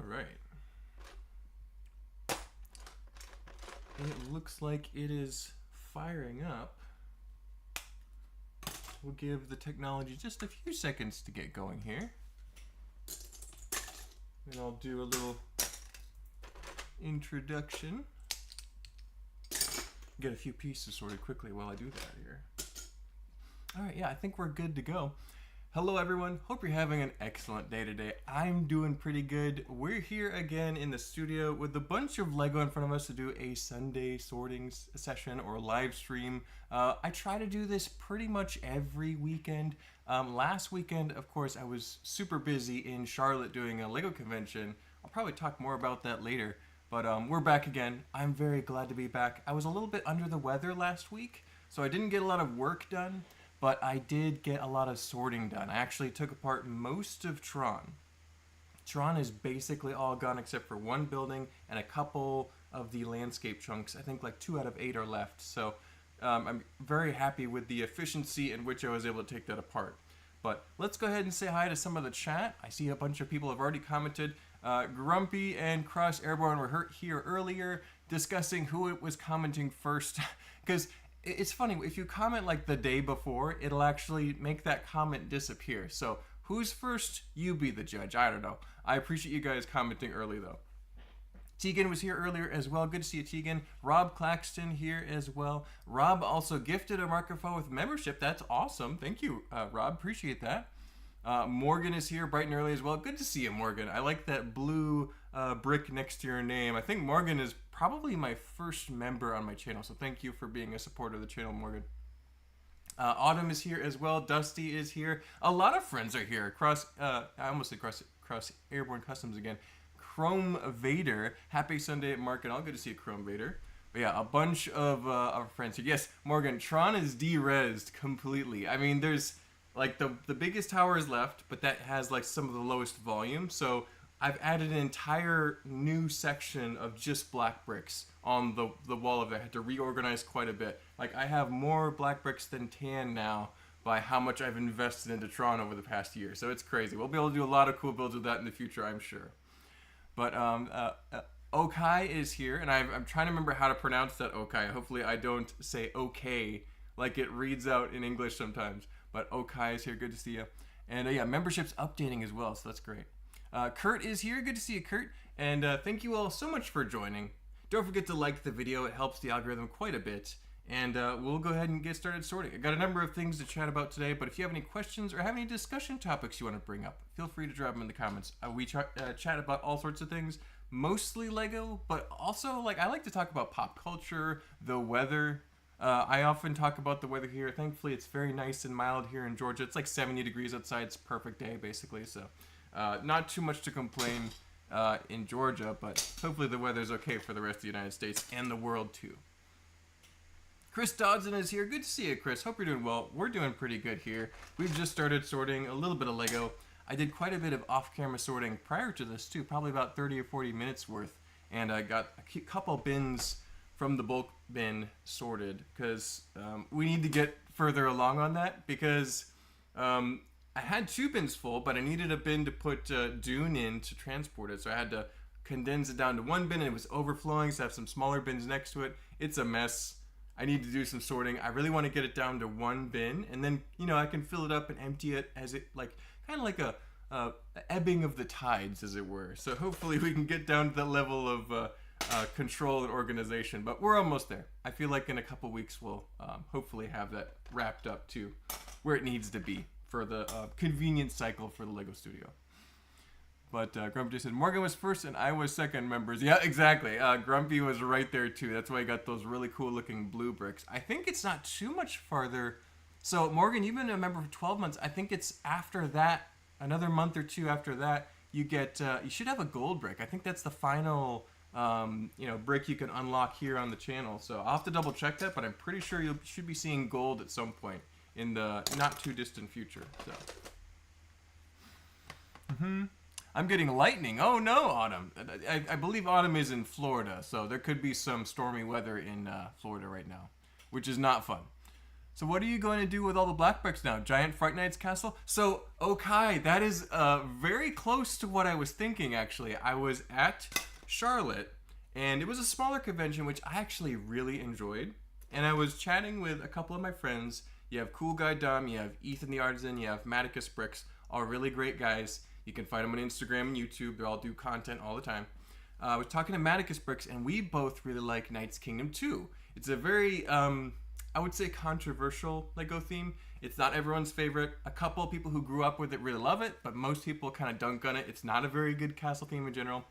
Alright. It looks like it is firing up. We'll give the technology just a few seconds to get going here. And I'll do a little introduction. Get a few pieces sorted quickly while I do that here. Alright, yeah, I think we're good to go. Hello everyone, hope you're having an excellent day today. I'm doing pretty good. We're here again in the studio with a bunch of Lego in front of us to do a Sunday sorting session or live stream. I try to do this pretty much every weekend. Last weekend, of course, I was super busy in Charlotte doing a Lego convention. I'll probably talk more about that later, but we're back again. I'm very glad to be back. I was a little bit under the weather last week, so I didn't get a lot of work done. But I did get a lot of sorting done. I actually took apart most of Tron. Tron is basically all gone except for one building and a couple of the landscape chunks. I think like 2 out of 8 are left. So I'm very happy with the efficiency in which I was able to take that apart. But let's go ahead and say hi to some of the chat. I see a bunch of people have already commented. Grumpy and Cross Airborne were here earlier discussing who it was commenting first. Because it's funny, if you comment like the day before, it'll actually make that comment disappear. So who's first? You be the judge. I don't know. I appreciate you guys commenting early though. Tegan was here earlier as well. Good to see you, Tegan. Rob Claxton here as well. Rob also gifted a microphone with membership. That's awesome. Thank you, Rob. Appreciate that. Morgan is here bright and early as well. Good to see you, Morgan. I like that blue brick next to your name. I think Morgan is probably my first member on my channel, so thank you for being a supporter of the channel, Morgan. Autumn is here as well. Dusty is here. A lot of friends are here. I almost said Cross Airborne Customs again. Chrome Vader. Happy Sunday, Mark and all. Good to see you, Chrome Vader. But yeah, a bunch of our friends here. Yes, Morgan, Tron is de-resed completely. I mean, there's like the biggest tower is left, but that has like some of the lowest volume. So I've added an entire new section of just black bricks on the wall of it. I had to reorganize quite a bit. Like I have more black bricks than tan now by how much I've invested into Tron over the past year. So it's crazy. We'll be able to do a lot of cool builds with that in the future, I'm sure. But Okai is here, and I'm trying to remember how to pronounce that Okai. Hopefully I don't say okay like it reads out in English sometimes. But Okai is here. Good to see you. And yeah, membership's updating as well, so that's great. Kurt is here. Good to see you, Kurt. And thank you all so much for joining. Don't forget to like the video. It helps the algorithm quite a bit. And we'll go ahead and get started sorting. I got a number of things to chat about today, but if you have any questions or have any discussion topics you want to bring up, feel free to drop them in the comments. We chat about all sorts of things, mostly Lego, but also like I like to talk about pop culture, the weather. I often talk about the weather here. Thankfully, it's very nice and mild here in Georgia. It's like 70 degrees outside. It's a perfect day, basically. So not too much to complain in Georgia, but hopefully the weather's okay for the rest of the United States and the world, too. Chris Dodson is here. Good to see you, Chris. Hope you're doing well. We're doing pretty good here. We've just started sorting a little bit of Lego. I did quite a bit of off-camera sorting prior to this, too. Probably about 30 or 40 minutes worth. And I got a couple bins from the bulk bin sorted because we need to get further along on that because I had 2 bins full, but I needed a bin to put Dune in to transport it. So I had to condense it down to 1 bin and it was overflowing, so I have some smaller bins next to it. It's a mess. I need to do some sorting. I really want to get it down to 1 bin and then, you know, I can fill it up and empty it as it like kind of like a ebbing of the tides, as it were. So hopefully we can get down to that level of control and organization, but we're almost there. I feel like in a couple weeks we'll hopefully have that wrapped up to where it needs to be for the convenience cycle for the Lego Studio. But Grumpy just said Morgan was first and I was second members. Yeah, exactly. Grumpy was right there too. That's why I got those really cool looking blue bricks. I think it's not too much farther. So Morgan, you've been a member for 12 months. I think it's after that, another month or 2 after that, you get you should have a gold brick. I think that's the final brick you can unlock here on the channel. So I'll have to double check that, but I'm pretty sure you should be seeing gold at some point in the not too distant future. So. I'm getting lightning. Oh no, Autumn. I believe Autumn is in Florida, so there could be some stormy weather in Florida right now, which is not fun. So what are you going to do with all the black bricks now? Giant Fright Nights castle? So, okay, that is very close to what I was thinking, actually. I was at Charlotte, and it was a smaller convention, which I actually really enjoyed. And I was chatting with a couple of my friends. You have Cool Guy Dom, you have Ethan the Artisan, you have Maticus Bricks, all really great guys. You can find them on Instagram and YouTube. They all do content all the time. I was talking to Maticus Bricks, and we both really like Knights Kingdom 2. It's a very, I would say, controversial Lego theme. It's not everyone's favorite. A couple of people who grew up with it really love it, but most people kind of dunk on it. It's not a very good castle theme in general.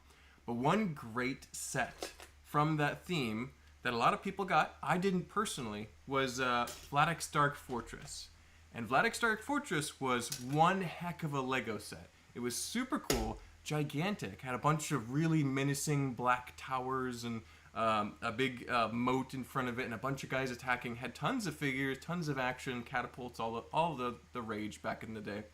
But one great set from that theme that a lot of people got, I didn't personally, was Vladek's Dark Fortress. And Vladek's Dark Fortress was one heck of a Lego set. It was super cool, gigantic, had a bunch of really menacing black towers and a big moat in front of it, and a bunch of guys attacking. Had tons of figures, tons of action, catapults, all the rage back in the day.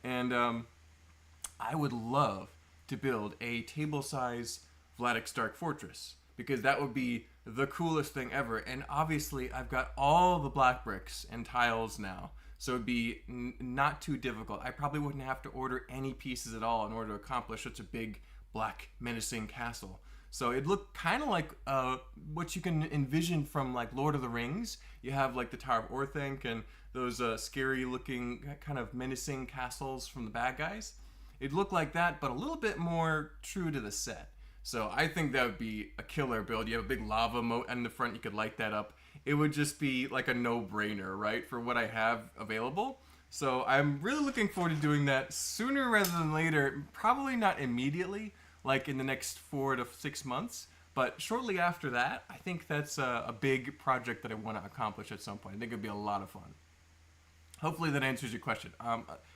And I would love to build a table-size Vladek's Dark Fortress, because that would be the coolest thing ever. And obviously, I've got all the black bricks and tiles now, so it'd be not too difficult. I probably wouldn't have to order any pieces at all in order to accomplish such a big, black, menacing castle. So it looked kind of like what you can envision from like Lord of the Rings. You have like the Tower of Orthanc and those scary-looking, kind of menacing castles from the bad guys. It looked like that, but a little bit more true to the set. So I think that would be a killer build. You have a big lava moat in the front. You could light that up. It would just be like a no-brainer, right, for what I have available. So I'm really looking forward to doing that sooner rather than later. Probably not immediately, like in the next 4 to 6 months. But shortly after that, I think that's a big project that I want to accomplish at some point. I think it'd be a lot of fun. Hopefully that answers your question.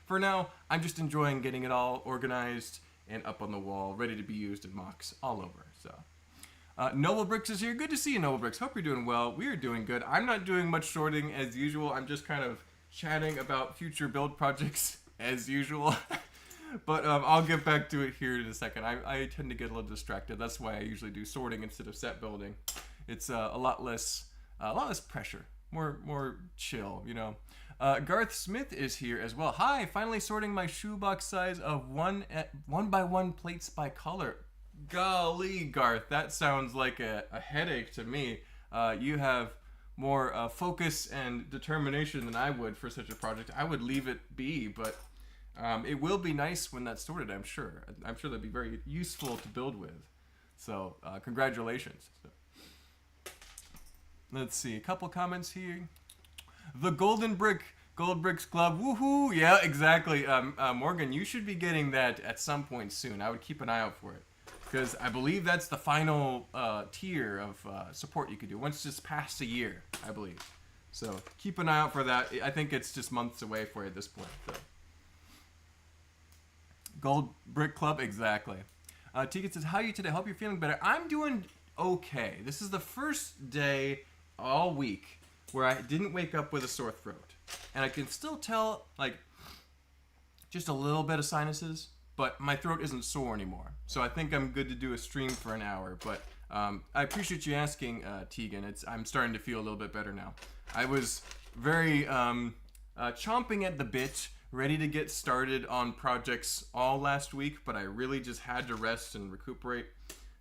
For now, I'm just enjoying getting it all organized and up on the wall, ready to be used in mocks all over. So, Noble Bricks is here. Good to see you, Noble Bricks. Hope you're doing well. We are doing good. I'm not doing much sorting as usual. I'm just kind of chatting about future build projects as usual. But I'll get back to it here in a second. I tend to get a little distracted. That's why I usually do sorting instead of set building. It's a lot less pressure, more chill, you know. Garth Smith is here as well. Hi, finally sorting my shoebox size of 1x1 plates by color. Golly, Garth, that sounds like a headache to me. You have more focus and determination than I would for such a project. I would leave it be, but it will be nice when that's sorted, I'm sure. I'm sure that'd be very useful to build with. So, congratulations. So, let's see, a couple comments here. The Gold Bricks Club, woohoo! Yeah, exactly. Morgan, you should be getting that at some point soon. I would keep an eye out for it, because I believe that's the final tier of support you could do once it's past a year, I believe. So keep an eye out for that. I think it's just months away for you at this point. So. Gold Brick Club, exactly. Tika says, how are you today? Hope you're feeling better. I'm doing okay. This is the first day all week where I didn't wake up with a sore throat. And I can still tell, like, just a little bit of sinuses, but my throat isn't sore anymore. So I think I'm good to do a stream for an hour. But I appreciate you asking, Tegan. I'm starting to feel a little bit better now. I was very chomping at the bit, ready to get started on projects all last week, but I really just had to rest and recuperate.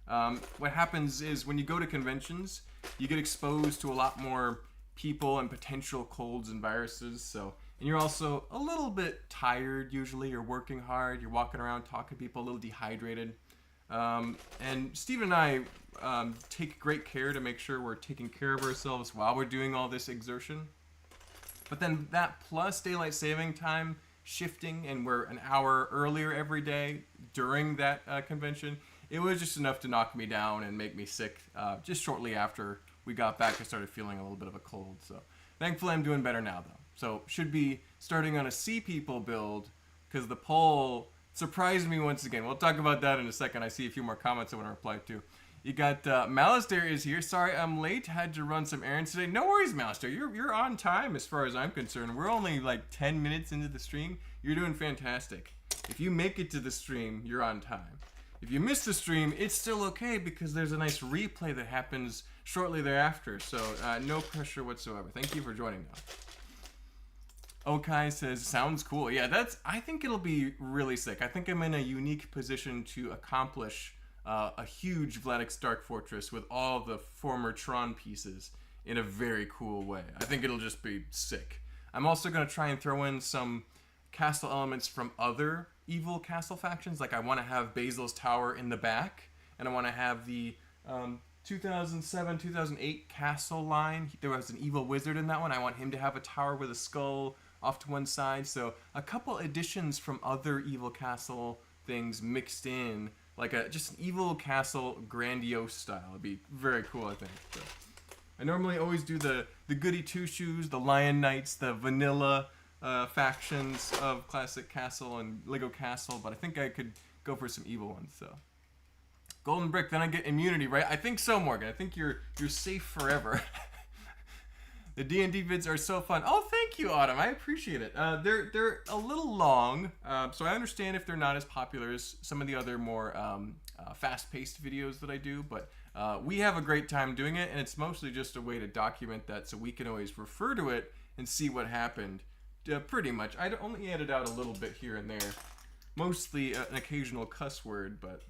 What happens is when you go to conventions, you get exposed to a lot more people and potential colds and viruses. And you're also a little bit tired usually. You're working hard. You're walking around talking to people, a little dehydrated. And Steve and I take great care to make sure we're taking care of ourselves while we're doing all this exertion. But then that plus daylight saving time shifting, and we're an hour earlier every day during that convention, it was just enough to knock me down and make me sick just shortly after we got back. I started feeling a little bit of a cold. So thankfully I'm doing better now though. So should be starting on a Sea People build, because the poll surprised me once again. We'll talk about that in a second. I see a few more comments I want to reply to. You got Malister is here. Sorry I'm late. Had to run some errands today. No worries, Malister. You're on time as far as I'm concerned. We're only like 10 minutes into the stream. You're doing fantastic. If you make it to the stream, you're on time. if you miss the stream, it's still okay because there's a nice replay that happens shortly thereafter. So no pressure whatsoever. Thank you for joining though. Okai says, sounds cool. Yeah, I think it'll be really sick. I think I'm in a unique position to accomplish a huge Vladix Dark Fortress with all the former Tron pieces in a very cool way. I think it'll just be sick. I'm also going to try and throw in some castle elements from other evil castle factions. Like I want to have Basil's Tower in the back, and I want to have the 2007, 2008 castle line. There was an evil wizard in that one. I want him to have a tower with a skull off to one side. So a couple additions from other evil castle things mixed in, like just an evil castle grandiose style. It'd be very cool, I think. So I normally always do the goody two-shoes, the Lion Knights, the vanilla factions of classic castle and Lego Castle, but I think I could go for some evil ones. So golden brick, then I get immunity, right? I think so, Morgan. I think you're safe forever. The D&D vids are so fun. Oh, thank you, Autumn. I appreciate it. They're a little long, so I understand if they're not as popular as some of the other more fast-paced videos that I do, but we have a great time doing it, and it's mostly just a way to document that so we can always refer to it and see what happened. Pretty much. I only edit out a little bit here and there. Mostly an occasional cuss word, but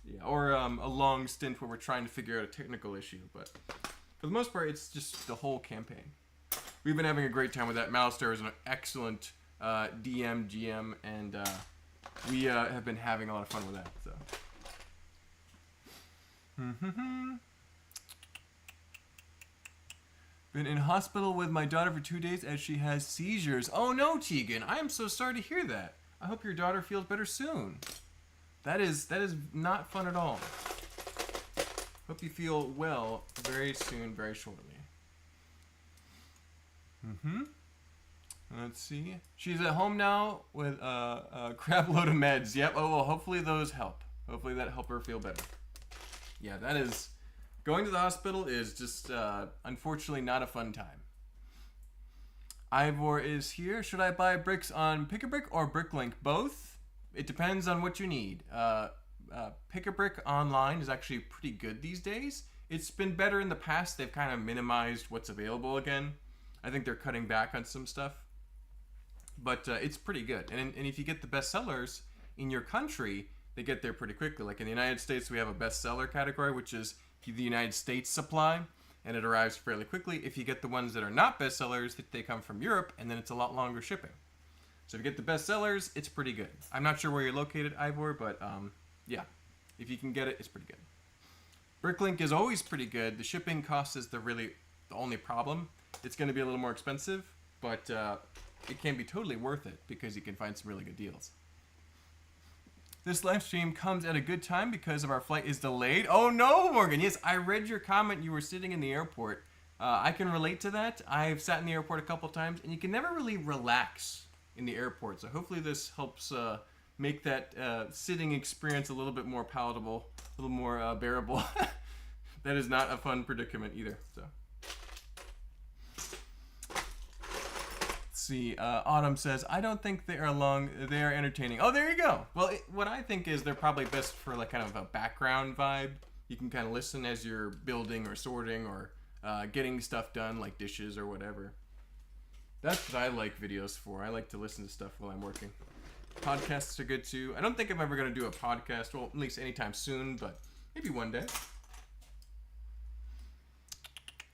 yeah, or a long stint where we're trying to figure out a technical issue, but for the most part, it's just the whole campaign. We've been having a great time with that. Malister is an excellent DM, GM, and we have been having a lot of fun with that. So. Been in hospital with my daughter for 2 days as she has seizures. Oh no, Tegan! I am so sorry to hear that. I hope your daughter feels better soon. That is not fun at all. Hope you feel well very soon, very shortly. Let's see. She's at home now with a crap load of meds. Yep. Oh, well, hopefully those help. Hopefully that help her feel better. Yeah, that is... Going to the hospital is just, unfortunately, not a fun time. Ivor is here. Should I buy bricks on Pick-a-Brick or Bricklink? Both. It depends on what you need. Pick-a-Brick online is actually pretty good these days. It's been better in the past. They've kind of minimized what's available again. I think they're cutting back on some stuff. But it's pretty good. And if you get the best sellers in your country, they get there pretty quickly. Like in the United States, we have a bestseller category, which is the United States supply, and it arrives fairly quickly. If you get the ones that are not bestsellers, they come from Europe, and then it's a lot longer shipping. So if you get the bestsellers, it's pretty good. I'm not sure where you're located, Ivor, but yeah, if you can get it, it's pretty good. Bricklink is always pretty good. The shipping cost is the only problem. It's going to be a little more expensive, but it can be totally worth it because you can find some really good deals. This live stream comes at a good time because of our flight is delayed. Oh no, Morgan. Yes, I read your comment. You were sitting in the airport. I can relate to that. I've sat in the airport a couple times, and you can never really relax in the airport. So hopefully this helps make that sitting experience a little bit more palatable, a little more bearable. That is not a fun predicament either. So. See, Autumn says, I don't think they are long, they are entertaining. Oh, there you go. Well, what I think is they're probably best for like kind of a background vibe. You can kind of listen as you're building or sorting or getting stuff done, like dishes or whatever. That's what I like videos for. I like to listen to stuff while I'm working. Podcasts are good too. I don't think I'm ever going to do a podcast, well, at least anytime soon, but maybe one day.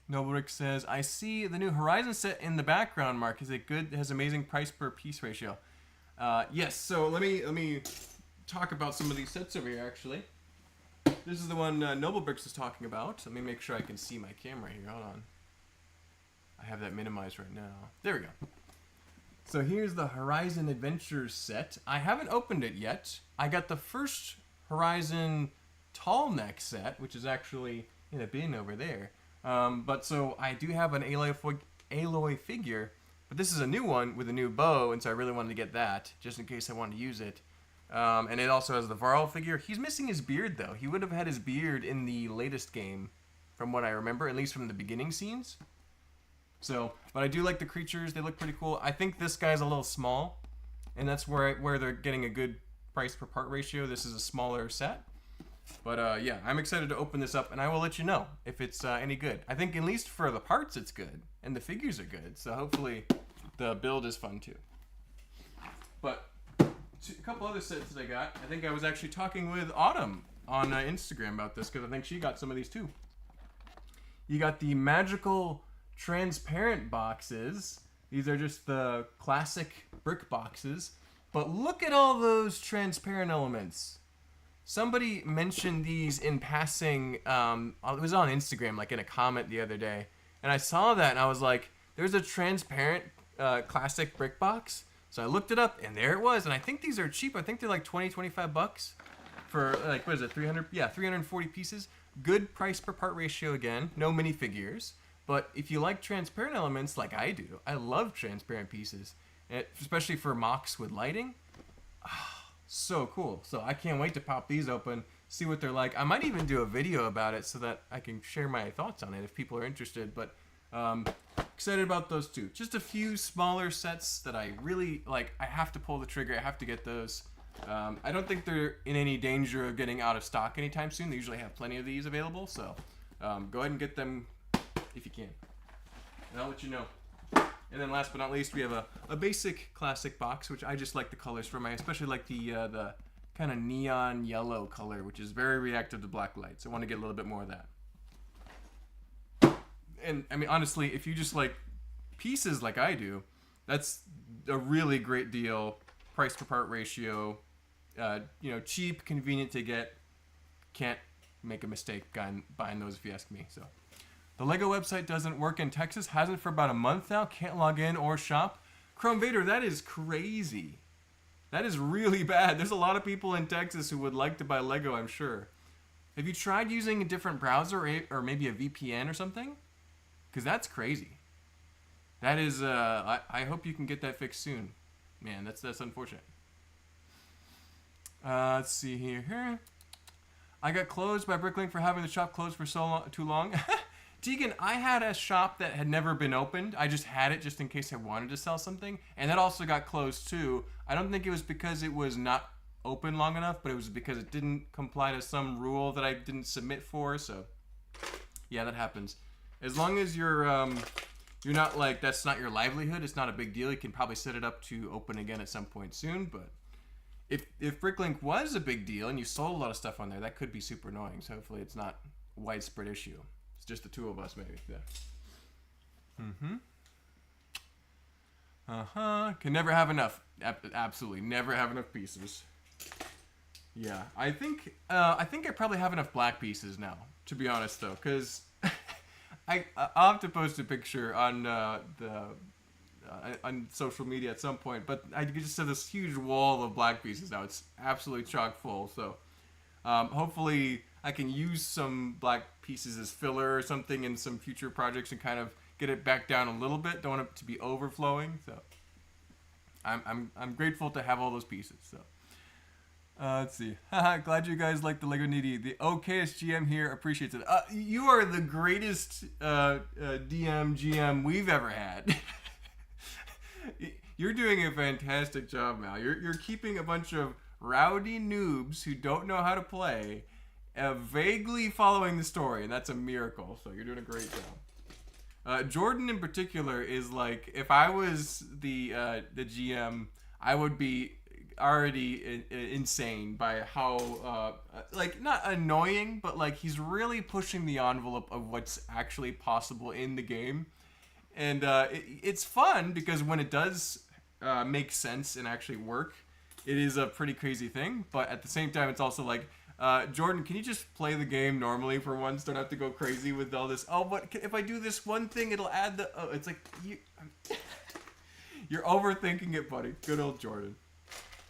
Noblerick says, I see the new Horizon set in the background, Mark. Is it good? It has amazing price per piece ratio. Yes, so let me talk about some of these sets over here, actually. This is the one Noblebricks is talking about. Let me make sure I can see my camera here. Hold on. I have that minimized right now. There we go. So here's the Horizon Adventures set. I haven't opened it yet. I got the first Horizon Tall Neck set, which is actually in a bin over there. But so I do have an Aloy figure, but this is a new one with a new bow, and so I really wanted to get that, just in case I wanted to use it. And it also has the Varl figure. He's missing his beard, though. He would have had his beard in the latest game, from what I remember, at least from the beginning scenes. So, but I do like the creatures. They look pretty cool. I think this guy's a little small, and that's where they're getting a good price per part ratio. This is a smaller set. But yeah, I'm excited to open this up, and I will let you know if it's any good. I think at least for the parts it's good, and the figures are good, so hopefully the build is fun too. But a couple other sets that I got. I think I was actually talking with Autumn on Instagram about this, because I think she got some of these too. You got the magical transparent boxes. These are just the classic brick boxes. But look at all those transparent elements. Somebody mentioned these in passing. It was on Instagram, like in a comment the other day. And I saw that and I was like, there's a transparent classic brick box. So I looked it up and there it was. And I think these are cheap. I think they're like 20, 25 bucks for like, what is it, 300? Yeah, 340 pieces. Good price per part ratio again. No minifigures. But if you like transparent elements like I do, I love transparent pieces. Especially for mocks with lighting. So cool. So I can't wait to pop these open, see what they're like. I might even do a video about it so that I can share my thoughts on it if people are interested. But excited about those two. Just a few smaller sets that I really like. I have to pull the trigger. I have to get those. I don't think they're in any danger of getting out of stock anytime soon. They usually have plenty of these available. So go ahead and get them if you can. And I'll let you know. And then last but not least, we have a basic classic box, which I just like the colors from. I especially like the kind of neon yellow color, which is very reactive to black light. So I want to get a little bit more of that. And I mean, honestly, if you just like pieces like I do, that's a really great deal. Price per part ratio, you know, cheap, convenient to get. Can't make a mistake buying those if you ask me. So. The Lego website doesn't work in Texas. Hasn't for about a month now. Can't log in or shop. Chrome Vader, that is crazy. That is really bad. There's a lot of people in Texas who would like to buy Lego, I'm sure. Have you tried using a different browser or maybe a VPN or something? Because that's crazy. That is, I hope you can get that fixed soon. Man, that's unfortunate. Let's see here. I got closed by Bricklink for having the shop closed for too long. Tegan, I had a shop that had never been opened. I just had it just in case I wanted to sell something. And that also got closed too. I don't think it was because it was not open long enough, but it was because it didn't comply to some rule that I didn't submit for. So yeah, that happens. As long as you're not like, that's not your livelihood, it's not a big deal. You can probably set it up to open again at some point soon. But if Bricklink was a big deal and you sold a lot of stuff on there, that could be super annoying. So hopefully it's not a widespread issue. Just the two of us, maybe. Yeah. Can never have enough. Absolutely, never have enough pieces. Yeah, I think I probably have enough black pieces now. To be honest, though, because I'll have to post a picture on on social media at some point. But I just have this huge wall of black pieces now. It's absolutely chock full. So hopefully I can use some black pieces as filler or something in some future projects and kind of get it back down a little bit. Don't want it to be overflowing. So I'm grateful to have all those pieces. So let's see. Glad you guys like the Lego Needy. The okayest GM here appreciates it. You are the greatest GM we've ever had. You're doing a fantastic job, Mal. You're keeping a bunch of rowdy noobs who don't know how to play vaguely following the story, and that's a miracle. So you're doing a great job. Jordan in particular is like, if I was the GM, I would be already insane by how like, not annoying, but like he's really pushing the envelope of what's actually possible in the game. And it's fun because when it does make sense and actually work, it is a pretty crazy thing. But at the same time, it's also like, Jordan, can you just play the game normally for once? Don't have to go crazy with all this. Oh, but if I do this one thing, it'll add the... Oh, it's like... You're overthinking it, buddy. Good old Jordan.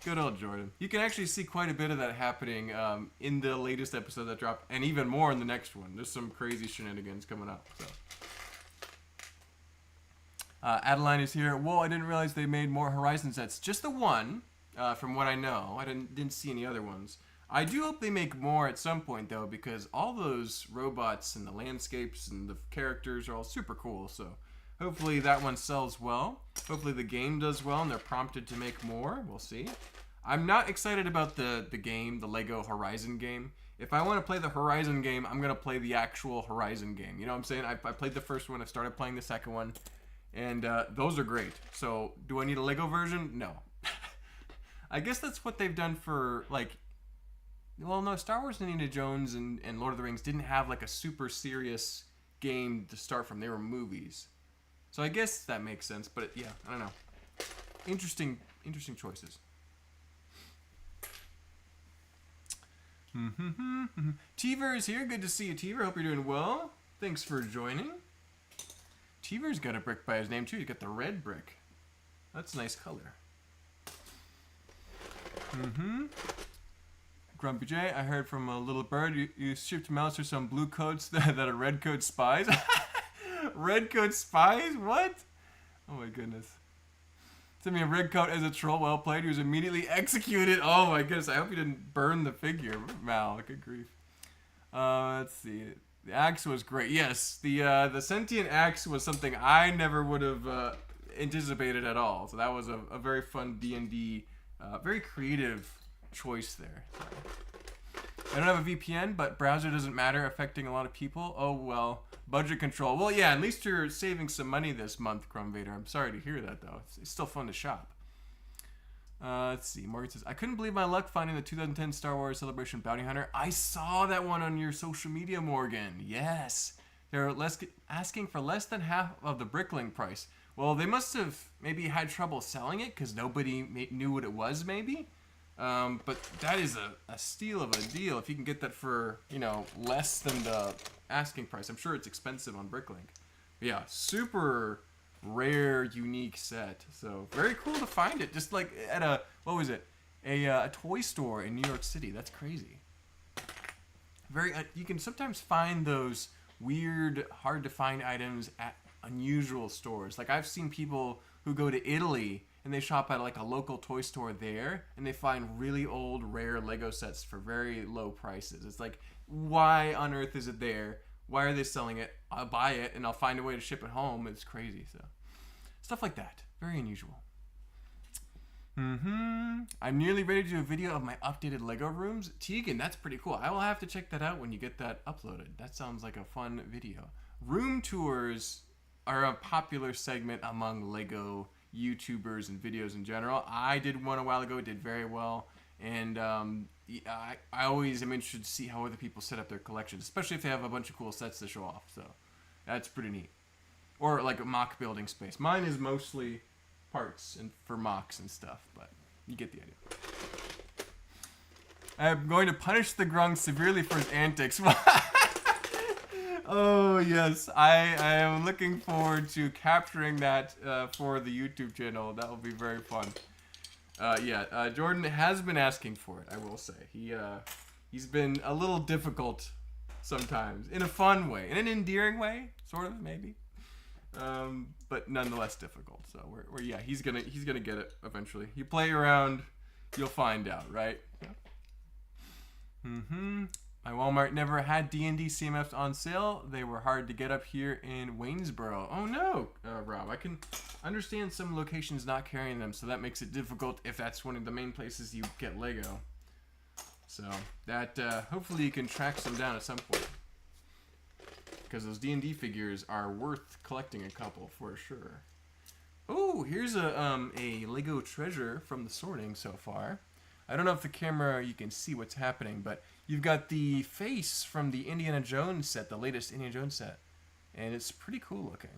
Good old Jordan. You can actually see quite a bit of that happening in the latest episode that dropped, and even more in the next one. There's some crazy shenanigans coming up. So. Adeline is here. Whoa, I didn't realize they made more Horizon sets. Just the one, from what I know. I didn't see any other ones. I do hope they make more at some point, though, because all those robots and the landscapes and the characters are all super cool. So hopefully that one sells well. Hopefully the game does well and they're prompted to make more. We'll see. I'm not excited about the game, the Lego Horizon game. If I want to play the Horizon game, I'm going to play the actual Horizon game. You know what I'm saying? I played the first one. I started playing the second one. And those are great. So do I need a Lego version? No. I guess that's what they've done for, like... Well, no, Star Wars and Indiana Jones and Lord of the Rings didn't have, like, a super serious game to start from. They were movies. So I guess that makes sense. But, yeah, I don't know. Interesting choices. Teaver is here. Good to see you, Teaver. Hope you're doing well. Thanks for joining. Teaver's got a brick by his name, too. He's got the red brick. That's a nice color. Grumpy J, I heard from a little bird you shipped mouse or some blue coats that are red coat spies. Red coat spies? What? Oh my goodness. Sent me a red coat as a troll. Well played. He was immediately executed. Oh my goodness. I hope you didn't burn the figure, Mal. Good grief. Let's see. The axe was great. Yes, the sentient axe was something I never would have anticipated at all. So that was a very fun D&D, very creative choice there. I don't have a VPN, but browser doesn't matter, affecting a lot of people. Oh well. Budget control. Well, yeah, at least you're saving some money this month, Crumvader. I'm sorry to hear that, though. It's still fun to shop. Let's see. Morgan says, I couldn't believe my luck finding the 2010 Star Wars Celebration Bounty Hunter. I saw that one on your social media, Morgan. Yes. They're asking for less than half of the Bricklink price. Well, they must have maybe had trouble selling it because nobody knew what it was, maybe. But that is a steal of a deal if you can get that for, you know, less than the asking price. I'm sure it's expensive on Bricklink. But yeah, super rare, unique set. So very cool to find it. Just like at a, what was it? A toy store in New York City. That's crazy. Very, you can sometimes find those weird, hard to find items at unusual stores. Like I've seen people who go to Italy and they shop at like a local toy store there, and they find really old, rare Lego sets for very low prices. It's like, why on earth is it there? Why are they selling it? I'll buy it, and I'll find a way to ship it home. It's crazy. So, stuff like that. Very unusual. I'm nearly ready to do a video of my updated Lego rooms. Tegan, that's pretty cool. I will have to check that out when you get that uploaded. That sounds like a fun video. Room tours are a popular segment among Lego YouTubers and videos in general. I did one a while ago. It did very well. And I always am interested to see how other people set up their collections, especially if they have a bunch of cool sets to show off. So that's pretty neat. Or like a mock building space. Mine is mostly parts and for mocks and stuff, but you get the idea. I'm going to punish the Grung severely for his antics. Oh yes, I am looking forward to capturing that for the YouTube channel. That will be very fun. Jordan has been asking for it, I will say. He's been a little difficult sometimes, in a fun way, in an endearing way, sort of maybe, but nonetheless difficult. So yeah, he's gonna get it eventually. You play around, you'll find out, right? Yeah. My Walmart never had D&D CMFs on sale. They were hard to get up here in Waynesboro. Oh no, Rob. I can understand some locations not carrying them, so that makes it difficult if that's one of the main places you get Lego. So that hopefully you can track some down at some point, because those D&D figures are worth collecting a couple for sure. Oh, here's a Lego treasure from the sorting so far. I don't know if the camera you can see what's happening, but you've got the face from the Indiana Jones set, the latest Indiana Jones set, and it's pretty cool looking.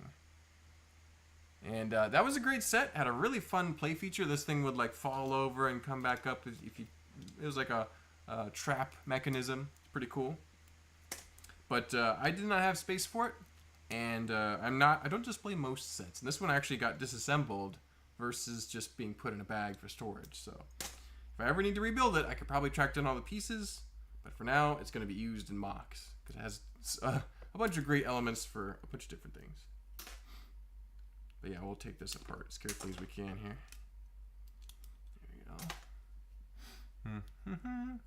And that was a great set. Had a really fun play feature. This thing would like fall over and come back up if you. It was like a trap mechanism. It's pretty cool. But I did not have space for it, and I don't display most sets. And this one actually got disassembled versus just being put in a bag for storage. So if I ever need to rebuild it, I could probably track down all the pieces. But for now, it's going to be used in mocks because it has a bunch of great elements for a bunch of different things. But yeah, we'll take this apart as carefully as we can here. There we go.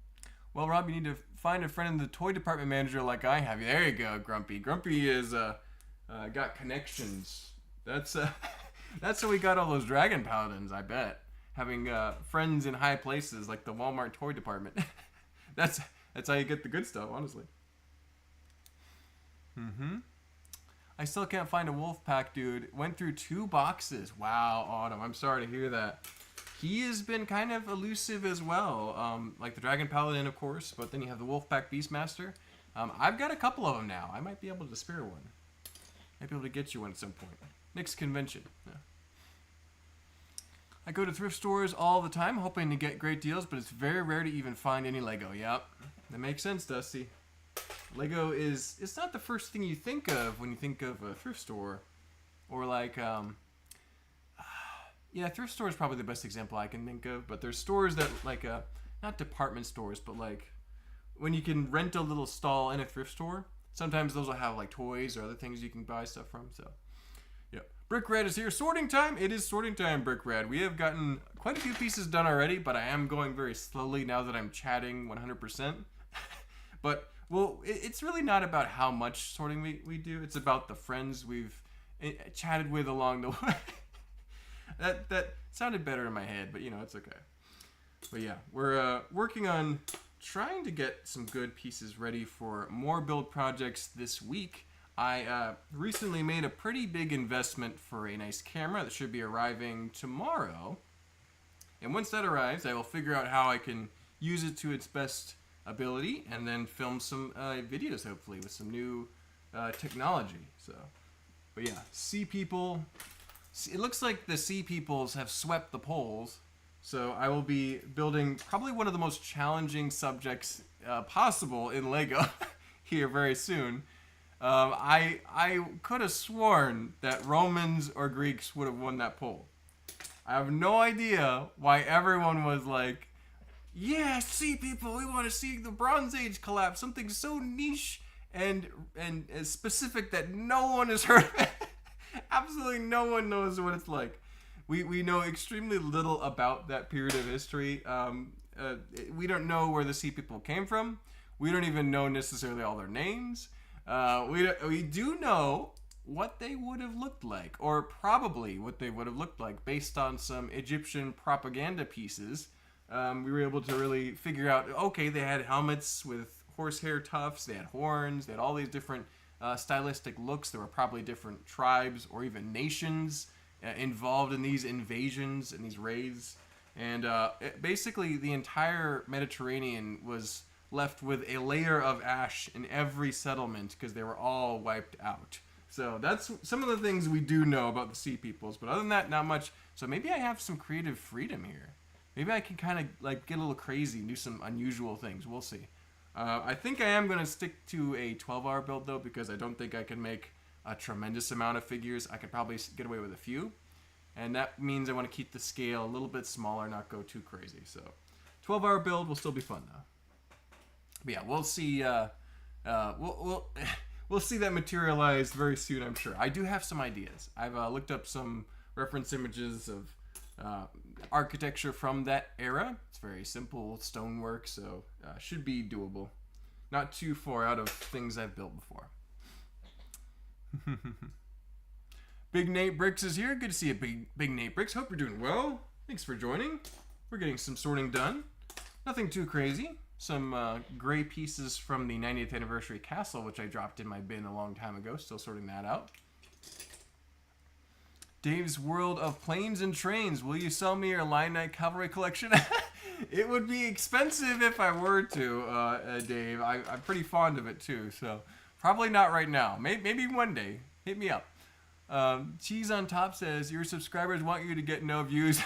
Well, Rob, you need to find a friend in the toy department manager like I have. There you go, Grumpy. Grumpy is got connections. That's how we got all those Dragon Paladins, I bet. having friends in high places like the Walmart toy department. that's how you get the good stuff, honestly. I still can't find a wolf pack, dude. Went through 2 boxes. Wow, Autumn, I'm sorry to hear that. He has been kind of elusive as well, like the Dragon Paladin, of course, but then you have the Wolfpack Beastmaster. I've got a couple of them now. I might be able to spare one. Might be able to get you one at some point. Next convention. Yeah. I go to thrift stores all the time, hoping to get great deals, but it's very rare to even find any Lego. Yep, that makes sense, Dusty. Lego it's not the first thing you think of when you think of a thrift store, or like, yeah, thrift store is probably the best example I can think of, but there's stores that, like, not department stores, but like, when you can rent a little stall in a thrift store, sometimes those will have like toys or other things you can buy stuff from, so, yeah. Brick Red is here. Sorting time? It is sorting time, Brick Red. We have gotten quite a few pieces done already, but I am going very slowly now that I'm chatting 100%. But, well, it's really not about how much sorting we do, it's about the friends we've chatted with along the way. That sounded better in my head, but you know, it's okay. But yeah, we're working on trying to get some good pieces ready for more build projects this week. I recently made a pretty big investment for a nice camera that should be arriving tomorrow. And once that arrives, I will figure out how I can use it to its best ability and then film some videos, hopefully, with some new technology. So, but yeah, Sea People. It looks like the Sea Peoples have swept the polls, so I will be building probably one of the most challenging subjects possible in LEGO here very soon. I could have sworn that Romans or Greeks would have won that poll. I have no idea why everyone was like, yeah, Sea People, we want to see the Bronze Age collapse, something so niche and specific that no one has heard of it. Absolutely no one knows what it's like. We know extremely little about that period of history. We don't know where the Sea People came from. We don't even know necessarily all their names. We do know what they would have looked like, or probably what they would have looked like based on some Egyptian propaganda pieces. We were able to really figure out, okay, they had helmets with horsehair tufts, they had horns, they had all these different stylistic looks. There were probably different tribes or even nations involved in these invasions and these raids. And basically the entire Mediterranean was left with a layer of ash in every settlement because they were all wiped out. So that's some of the things we do know about the Sea Peoples. But other than that, not much. So maybe I have some creative freedom here. Maybe I can kind of like get a little crazy and do some unusual things. We'll see. I think I am going to stick to a 12-hour build, though, because I don't think I can make a tremendous amount of figures. I could probably get away with a few. And that means I want to keep the scale a little bit smaller, not go too crazy. So 12-hour build will still be fun, though. But yeah, we'll see. We'll see that materialize very soon, I'm sure. I do have some ideas. I've looked up some reference images of architecture from that era. It's very simple stonework, so should be doable. Not too far out of things I've built before. Big Nate Bricks is here. Good to see you, Big Nate Bricks. Hope you're doing well. Thanks for joining. We're getting some sorting done. Nothing too crazy. Some gray pieces from the 90th anniversary castle, which I dropped in my bin a long time ago. Still sorting that out. Dave's World of Planes and Trains. Will you sell me your Lion Knight Cavalry collection? It would be expensive if I were to, Dave. I'm pretty fond of it too, so probably not right now. Maybe one day. Hit me up. Cheese on Top says, your subscribers want you to get no views.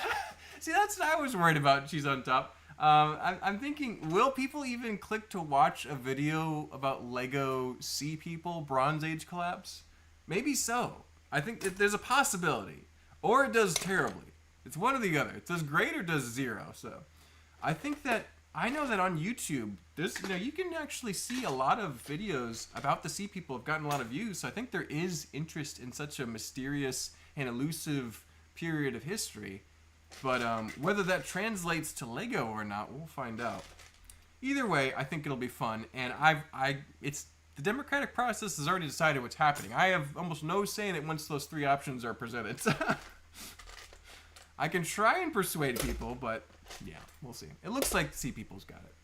See, that's what I was worried about, Cheese on Top. I'm thinking, will people even click to watch a video about Lego Sea People Bronze Age collapse? Maybe so. I think there's a possibility. Or it does terribly. It's one or the other. It does great or does zero. So I think that, I know that on YouTube, there's, you can actually see a lot of videos about the Sea People have gotten a lot of views. So I think there is interest in such a mysterious and elusive period of history. But whether that translates to Lego or not, we'll find out. Either way, I think it'll be fun. And the democratic process has already decided what's happening. I have almost no say in it once those three options are presented. I can try and persuade people, but yeah, we'll see. It looks like Sea People's got it.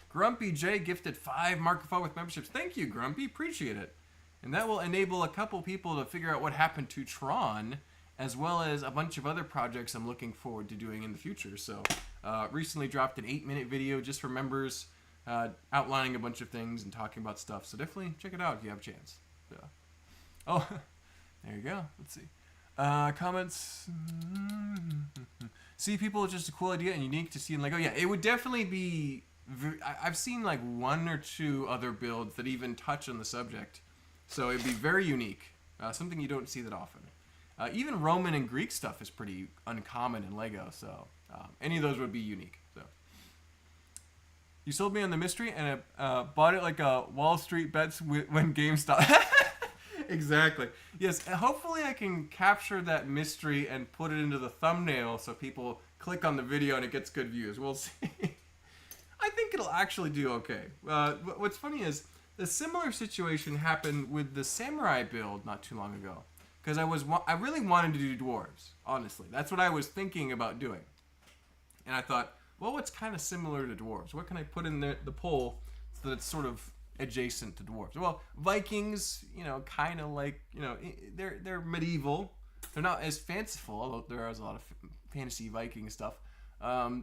Grumpy J gifted 5 Markifo with memberships. Thank you, Grumpy. Appreciate it. And that will enable a couple people to figure out what happened to Tron, as well as a bunch of other projects I'm looking forward to doing in the future. So, recently dropped an 8-minute video just for members, outlining a bunch of things and talking about stuff. So definitely check it out if you have a chance. So. Oh, there you go. Let's see. Comments. See, people, it's just a cool idea and unique to see in Lego. Yeah, it would definitely be. I've seen like 1 or 2 other builds that even touch on the subject. So it'd be very unique. Something you don't see that often. Even Roman and Greek stuff is pretty uncommon in Lego. So any of those would be unique. So you sold me on the mystery and bought it like a Wall Street bets when GameStop. Exactly. Yes, hopefully I can capture that mystery and put it into the thumbnail so people click on the video and it gets good views. We'll see. I think it'll actually do okay. What's funny is a similar situation happened with the Samurai build not too long ago. Because I really wanted to do dwarves, honestly. That's what I was thinking about doing. And I thought, well, what's kind of similar to dwarves? What can I put in the poll so that it's sort of adjacent to dwarves? Well, Vikings, kind of like, they're medieval. They're not as fanciful, although there is a lot of fantasy Viking stuff.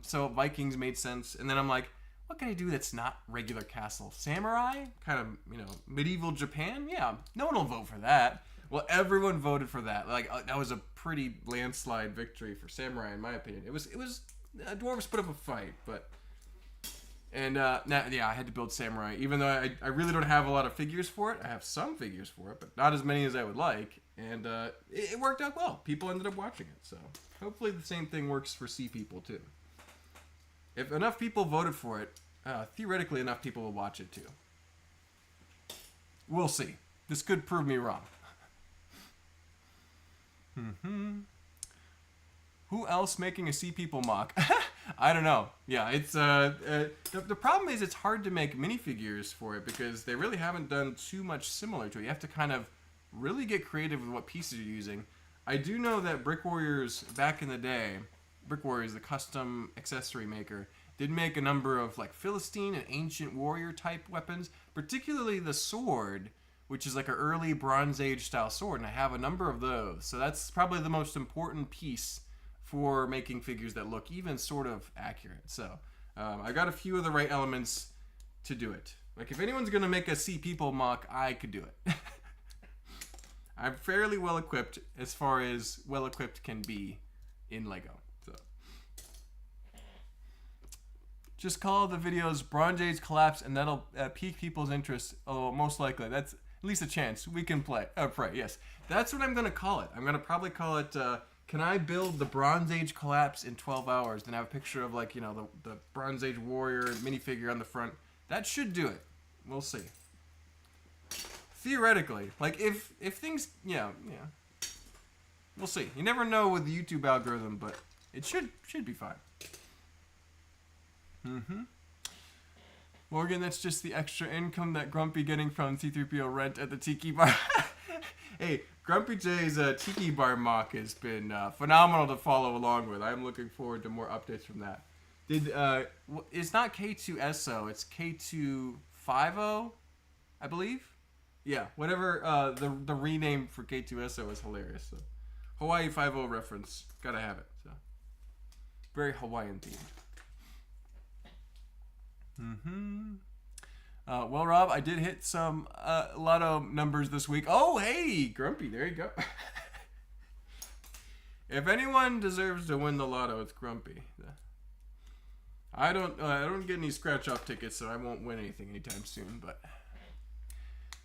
So Vikings made sense. And then I'm like, what can I do that's not regular castle? Samurai? Kind of, medieval Japan? Yeah, no one will vote for that. Well, everyone voted for that. Like, that was a pretty landslide victory for Samurai, in my opinion. It was dwarves put up a fight, but... And, yeah, I had to build Samurai. Even though I really don't have a lot of figures for it. I have some figures for it, but not as many as I would like. And it worked out well. People ended up watching it, so... Hopefully the same thing works for Sea People, too. If enough people voted for it, theoretically enough people will watch it, too. We'll see. This could prove me wrong. Who else making a Sea People mock? I don't know. Yeah, it's the problem is it's hard to make minifigures for it because they really haven't done too much similar to it. You have to kind of really get creative with what pieces you're using. I do know that Brick Warriors back in the day, Brick Warriors, the custom accessory maker, did make a number of like Philistine and ancient warrior type weapons, particularly the sword, which is like an early Bronze Age style sword, and I have a number of those. So that's probably the most important piece for making figures that look even sort of accurate. So I got a few of the right elements to do it. Like if anyone's gonna make a Sea People mock, I could do it. I'm fairly well equipped as far as well equipped can be in Lego. So just call the videos Bronze Age Collapse and that'll pique people's interest. Oh, most likely. That's at least a chance. We can pray, yes. That's what I'm going to call it. I'm going to probably call it, can I build the Bronze Age Collapse in 12 hours? Then have a picture of like, the Bronze Age warrior minifigure on the front. That should do it. We'll see. Theoretically, like if things, yeah, we'll see. You never know with the YouTube algorithm, but it should be fine. Morgan, that's just the extra income that Grumpy getting from C3PO rent at the Tiki Bar. Hey, Grumpy J's Tiki Bar mock has been phenomenal to follow along with. I'm looking forward to more updates from that. It's not K2SO, it's K250, I believe. Yeah, whatever, the rename for K2SO is hilarious. So. Hawaii 5-0 reference. Gotta have it. So. Very Hawaiian themed. Well, Rob, I did hit some lotto numbers this week. Oh, hey, Grumpy, there you go. If anyone deserves to win the lotto, it's Grumpy. I don't get any scratch-off tickets, so I won't win anything anytime soon, but...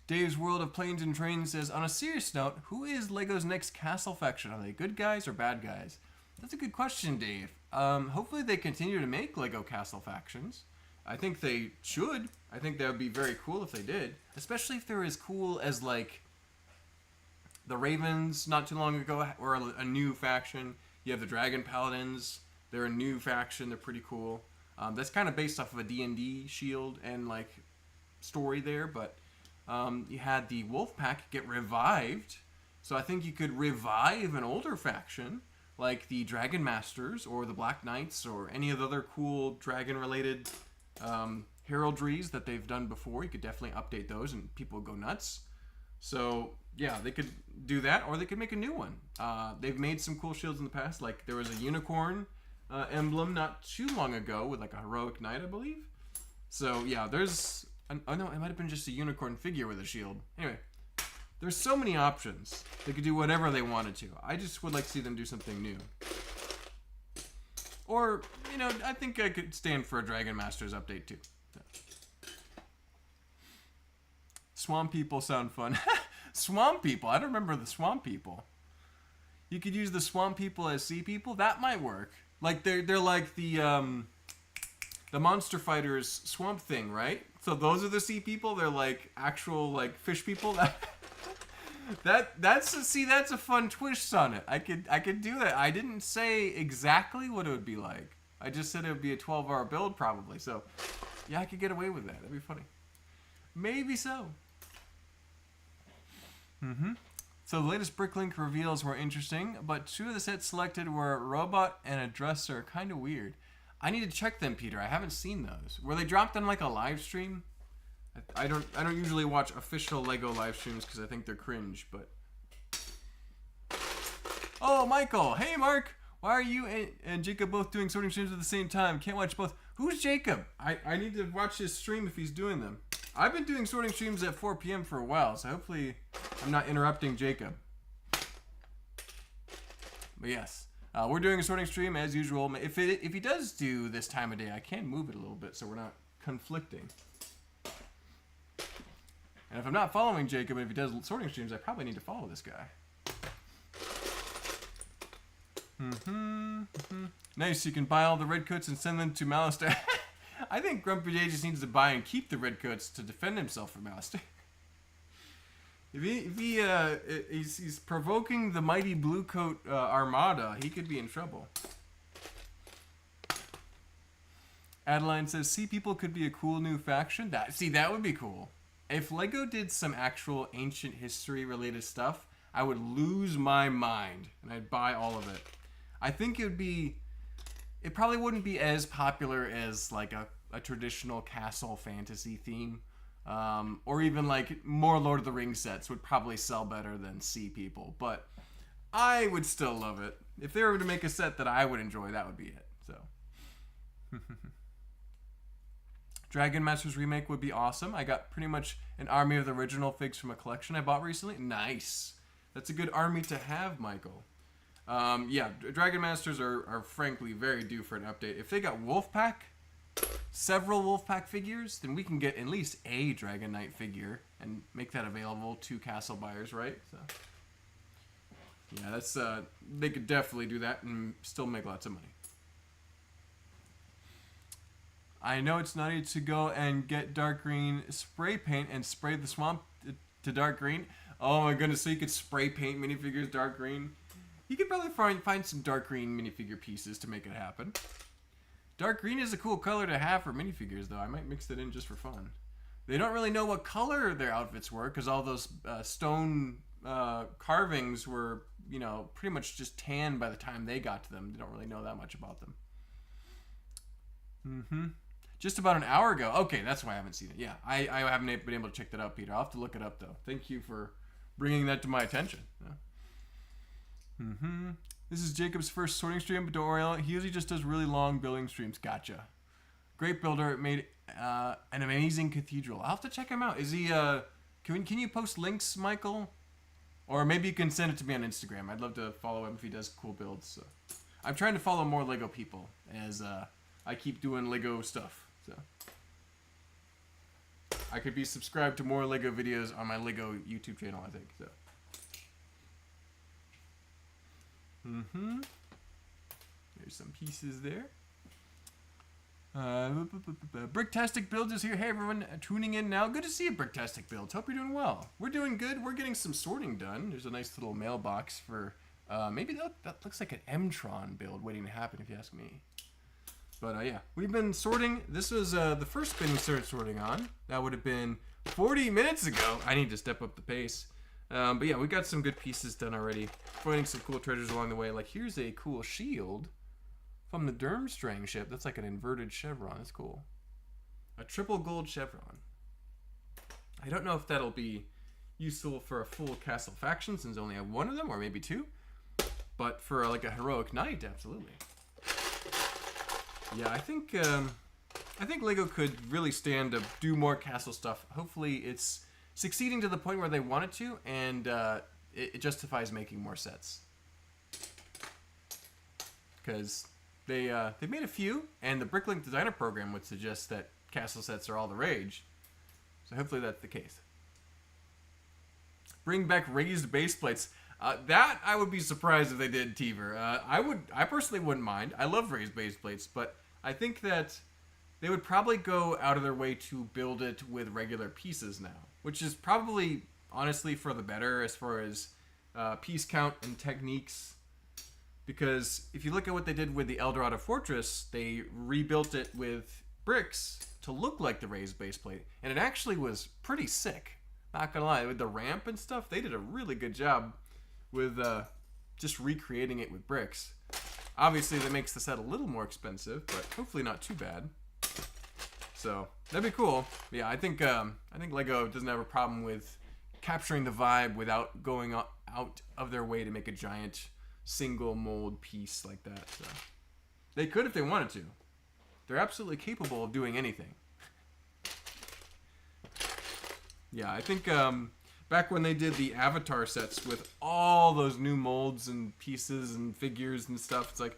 Dave's World of Planes and Trains says, on a serious note, who is LEGO's next castle faction? Are they good guys or bad guys? That's a good question, Dave. Hopefully they continue to make LEGO castle factions. I think they should. I think that would be very cool if they did. Especially if they're as cool as, like, the Ravens not too long ago, or a new faction. You have the Dragon Paladins. They're a new faction. They're pretty cool. That's kind of based off of a D&D shield and, like, story there, but... you had the Wolf Pack get revived, so I think you could revive an older faction, like the Dragon Masters or the Black Knights or any of the other cool dragon-related heraldries that they've done before. You could definitely update those and people would go nuts. So yeah, they could do that, or they could make a new one. They've made some cool shields in the past, like there was a unicorn emblem not too long ago with like a heroic knight, I believe. So yeah, oh no, it might have been just a unicorn figure with a shield. Anyway, there's so many options. They could do whatever they wanted to. I just would like to see them do something new. Or, you know, I think I could stand for a Dragon Masters update too. So. Swamp people sound fun. Swamp people? I don't remember the swamp people. You could use the swamp people as sea people? That might work. Like, they're like the Monster Fighters Swamp Thing, right? So those are the sea people? They're like actual, like, fish people? That's a fun twist on it. I could do that. I didn't say exactly what it would be like. I just said it would be a 12-hour build probably. So, yeah, I could get away with that. That'd be funny. Maybe so. So the latest Bricklink reveals were interesting, but two of the sets selected were a robot and a dresser. Kind of weird. I need to check them, Peter. I haven't seen those. Were they dropped on like a live stream? I don't usually watch official Lego live streams because I think they're cringe, but... Oh, Michael! Hey, Mark! Why are you and Jacob both doing sorting streams at the same time? Can't watch both. Who's Jacob? I need to watch his stream if he's doing them. I've been doing sorting streams at 4 p.m. for a while, so hopefully I'm not interrupting Jacob. But yes, we're doing a sorting stream as usual. If he does do this time of day, I can move it a little bit so we're not conflicting. And if I'm not following Jacob, and if he does sorting streams, I probably need to follow this guy. Nice, you can buy all the redcoats and send them to Malister. I think Grumpy J just needs to buy and keep the redcoats to defend himself from Malister. If he's provoking the mighty Bluecoat Armada, he could be in trouble. Adeline says, Sea People could be a cool new faction. That would be cool. If Lego did some actual ancient history related stuff, I would lose my mind and I'd buy all of it. I think it probably wouldn't be as popular as like a traditional castle fantasy theme. Or even like more Lord of the Rings sets would probably sell better than Sea People. But I would still love it. If they were to make a set that I would enjoy, that would be it. So. Dragon Masters Remake would be awesome. I got pretty much an army of the original figs from a collection I bought recently. Nice. That's a good army to have, Michael. Yeah, Dragon Masters are frankly very due for an update. If they got Wolfpack, several Wolfpack figures, then we can get at least a Dragon Knight figure and make that available to castle buyers, right? So, yeah, that's they could definitely do that and still make lots of money. I know it's naughty to go and get dark green spray paint and spray the swamp to dark green. Oh my goodness, so you could spray paint minifigures dark green? You could probably find some dark green minifigure pieces to make it happen. Dark green is a cool color to have for minifigures, though. I might mix that in just for fun. They don't really know what color their outfits were because all those stone carvings were, you know, pretty much just tan by the time they got to them. They don't really know that much about them. Just about an hour ago. Okay, that's why I haven't seen it. Yeah, I haven't been able to check that out, Peter. I'll have to look it up, though. Thank you for bringing that to my attention. Yeah. This is Jacob's first sorting stream, but don't worry, he usually just does really long building streams. Gotcha. Great builder. Made an amazing cathedral. I'll have to check him out. Is he, can you post links, Michael? Or maybe you can send it to me on Instagram. I'd love to follow him if he does cool builds. So. I'm trying to follow more Lego people as I keep doing Lego stuff. So I could be subscribed to more Lego videos on my Lego YouTube channel, I think. So. There's some pieces there. Bricktastic Builds is here. Hey everyone, tuning in now. Good to see you, Bricktastic Builds. Hope you're doing well. We're doing good. We're getting some sorting done. There's a nice little mailbox for maybe that looks like an M-Tron build waiting to happen, if you ask me. But yeah, we've been sorting. This was the first bin we started sorting on. That would have been 40 minutes ago. I need to step up the pace. But yeah, we got some good pieces done already. Finding some cool treasures along the way. Like, here's a cool shield from the Durmstrang ship. That's like an inverted chevron. That's cool. A triple gold chevron. I don't know if that'll be useful for a full castle faction since I only have one of them, or maybe two. But for like a heroic knight, absolutely. Yeah, I think Lego could really stand to do more castle stuff. Hopefully, it's succeeding to the point where they want it to, and it justifies making more sets. Because they made a few, and the Bricklink Designer Program would suggest that castle sets are all the rage. So hopefully that's the case. Bring back raised base plates. That I would be surprised if they did, Teaver. I personally wouldn't mind. I love raised base plates, but I think that they would probably go out of their way to build it with regular pieces now, which is probably honestly for the better as far as piece count and techniques. Because if you look at what they did with the Eldorado Fortress, they rebuilt it with bricks to look like the raised base plate, and it actually was pretty sick. Not gonna lie, with the ramp and stuff, they did a really good job with just recreating it with bricks. Obviously, that makes the set a little more expensive, but hopefully not too bad. So that'd be cool. Yeah, I think Lego doesn't have a problem with capturing the vibe without going out of their way to make a giant single mold piece like that. So they could if they wanted to. They're absolutely capable of doing anything. Yeah, I think back when they did the Avatar sets with all those new molds and pieces and figures and stuff, it's like,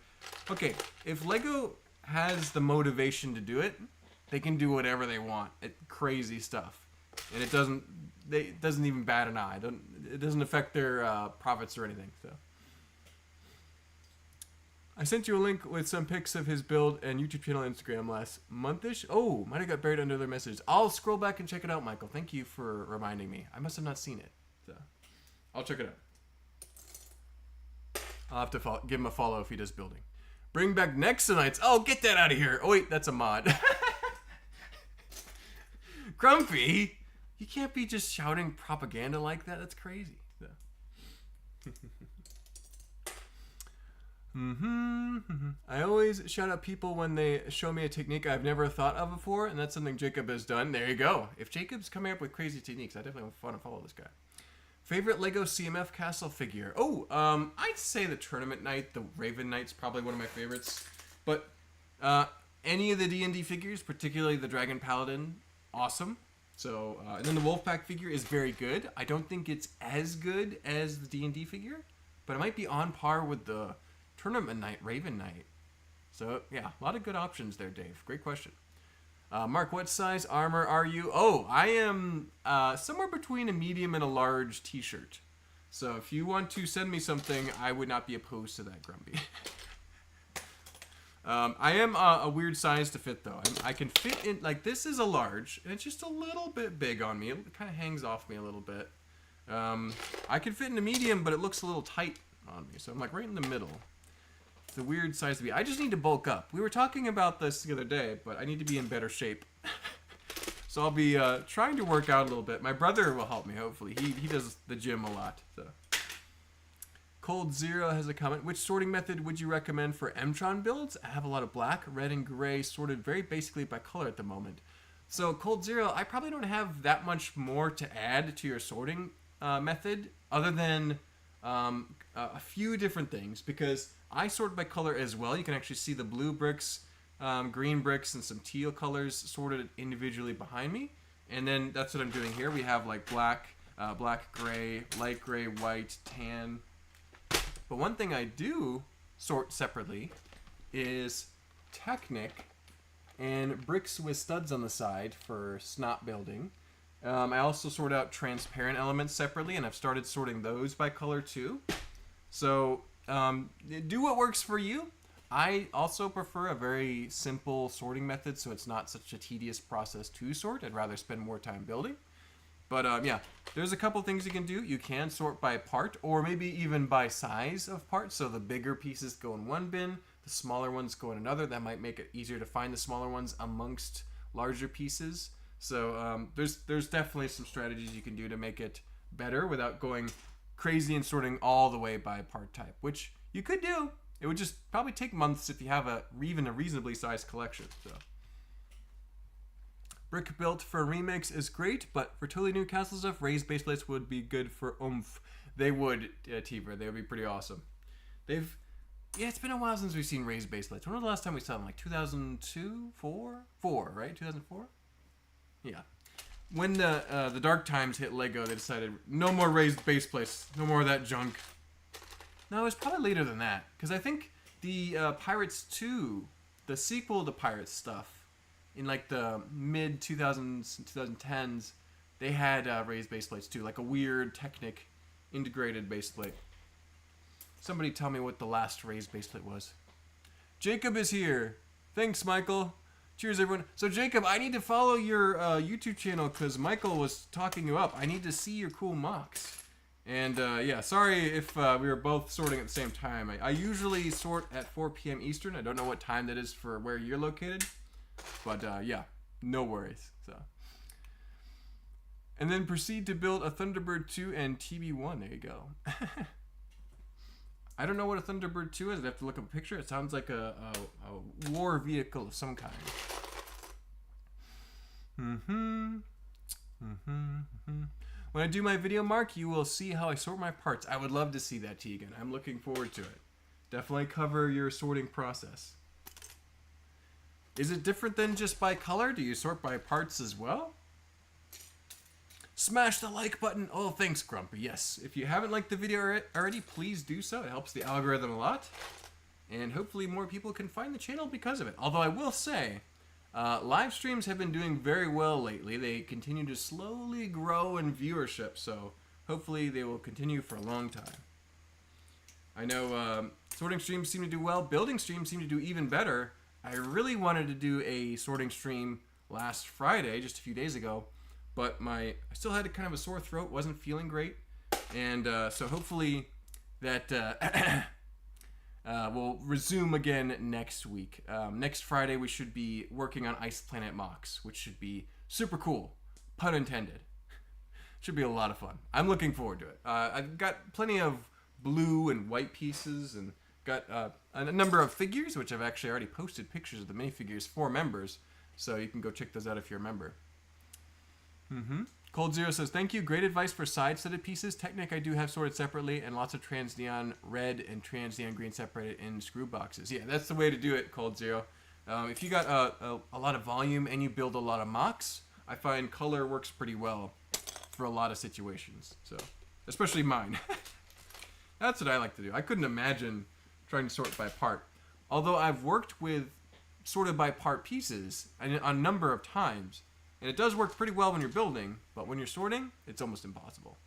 okay, if Lego has the motivation to do it, they can do whatever they want. Crazy stuff. And it doesn't even bat an eye. It doesn't affect their profits or anything. So I sent you a link with some pics of his build and YouTube channel and Instagram last month-ish. Oh, might have got buried under their messages. I'll scroll back and check it out, Michael. Thank you for reminding me. I must have not seen it. So I'll check it out. I'll have to give him a follow if he does building. Bring back Nexonites. Oh, get that out of here. Oh, wait, that's a mod. Grumpy, you can't be just shouting propaganda like that. That's crazy. So. I always shout out people when they show me a technique I've never thought of before, and that's something Jacob has done. There you go. If Jacob's coming up with crazy techniques, I definitely want to follow this guy. Favorite Lego CMF castle figure? Oh, I'd say the Tournament Knight, the Raven Knight's probably one of my favorites. But any of the D&D figures, particularly the Dragon Paladin, awesome. So, and then the Wolfpack figure is very good. I don't think it's as good as the D&D figure, but it might be on par with the Tournament Knight, Raven Knight. So, yeah, a lot of good options there, Dave. Great question. Mark, what size armor are you? Oh, I am somewhere between a medium and a large t-shirt. So if you want to send me something, I would not be opposed to that, Grumpy. I am a weird size to fit, though. I can fit in, like, this is a large, and it's just a little bit big on me. It kind of hangs off me a little bit. I can fit in a medium, but it looks a little tight on me. So I'm, like, right in the middle. It's a weird size to be. I just need to bulk up. We were talking about this the other day, but I need to be in better shape. So I'll be trying to work out a little bit. My brother will help me, hopefully. He does the gym a lot. So. Cold Zero has a comment. Which sorting method would you recommend for Mtron builds? I have a lot of black, red, and gray sorted very basically by color at the moment. So Cold Zero, I probably don't have that much more to add to your sorting method other than a few different things, because I sort by color as well. You can actually see the blue bricks, green bricks, and some teal colors sorted individually behind me. And then that's what I'm doing here. We have like black, gray, light gray, white, tan. But one thing I do sort separately is Technic and bricks with studs on the side for snot building. I also sort out transparent elements separately, and I've started sorting those by color too. So do what works for you. I also prefer a very simple sorting method, so it's not such a tedious process to sort. I'd rather spend more time building. But yeah, there's a couple things you can do. You can sort by part, or maybe even by size of part. So the bigger pieces go in one bin, the smaller ones go in another. That might make it easier to find the smaller ones amongst larger pieces. So there's definitely some strategies you can do to make it better without going crazy and sorting all the way by part type, which you could do. It would just probably take months if you have even a reasonably sized collection. So, brick built for a remix is great, but for totally new castle stuff, raised base plates would be good for oomph. They would, Tiber. They would be pretty awesome. Yeah, it's been a while since we've seen raised base plates. When was the last time we saw them? Like 2002, 4, right? 2004. Yeah. When the dark times hit Lego, they decided no more raised base plates, no more of that junk. No, it was probably later than that, because I think the Pirates 2, the sequel to Pirates stuff, in like the mid 2000s, 2010s, they had raised base plates too, like a weird Technic integrated base plate. Somebody tell me what the last raised base plate was. Jacob is here. Thanks, Michael. Cheers, everyone. So, Jacob, I need to follow your YouTube channel because Michael was talking you up. I need to see your cool mocks. And, yeah, sorry if we were both sorting at the same time. I usually sort at 4 p.m. Eastern. I don't know what time that is for where you're located. But, yeah, no worries. So, and then proceed to build a Thunderbird 2 and TB1. There you go. I don't know what a Thunderbird 2 is. I have to look up a picture. It sounds like a war vehicle of some kind. When I do my video, Mark, you will see how I sort my parts. I would love to see that, Tegan. I'm looking forward to it. Definitely cover your sorting process. Is it different than just by color? Do you sort by parts as well? Smash the like button. Oh, thanks, Grumpy. Yes, if you haven't liked the video already, please do so. It helps the algorithm a lot. And hopefully more people can find the channel because of it. Although I will say, live streams have been doing very well lately. They continue to slowly grow in viewership, so hopefully they will continue for a long time. I know sorting streams seem to do well. Building streams seem to do even better. I really wanted to do a sorting stream last Friday, just a few days ago. But I still had kind of a sore throat, wasn't feeling great. And so hopefully that will resume again next week. Next Friday we should be working on Ice Planet mocks, which should be super cool. Pun intended. Should be a lot of fun. I'm looking forward to it. I've got plenty of blue and white pieces and got a number of figures, which I've actually already posted pictures of the minifigures for members. So you can go check those out if you're a member. Cold Zero says, thank you. Great advice for side-studded pieces. Technic I do have sorted separately, and lots of trans neon red and trans neon green separated in screw boxes. Yeah, that's the way to do it, Cold Zero. If you got a lot of volume and you build a lot of mocks, I find color works pretty well for a lot of situations. So, especially mine. That's what I like to do. I couldn't imagine trying to sort by part. Although I've worked with sorted by part pieces a number of times. And it does work pretty well when you're building, but when you're sorting, it's almost impossible.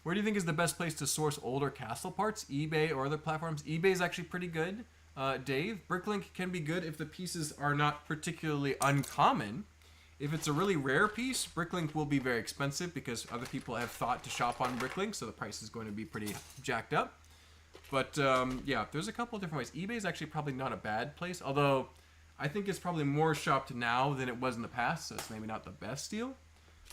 Where do you think is the best place to source older castle parts? eBay or other platforms? eBay is actually pretty good, Dave. Bricklink can be good if the pieces are not particularly uncommon. If it's a really rare piece, Bricklink will be very expensive because other people have thought to shop on Bricklink, so the price is going to be pretty jacked up. But yeah, there's a couple of different ways. eBay is actually probably not a bad place, although I think it's probably more shopped now than it was in the past, so it's maybe not the best deal.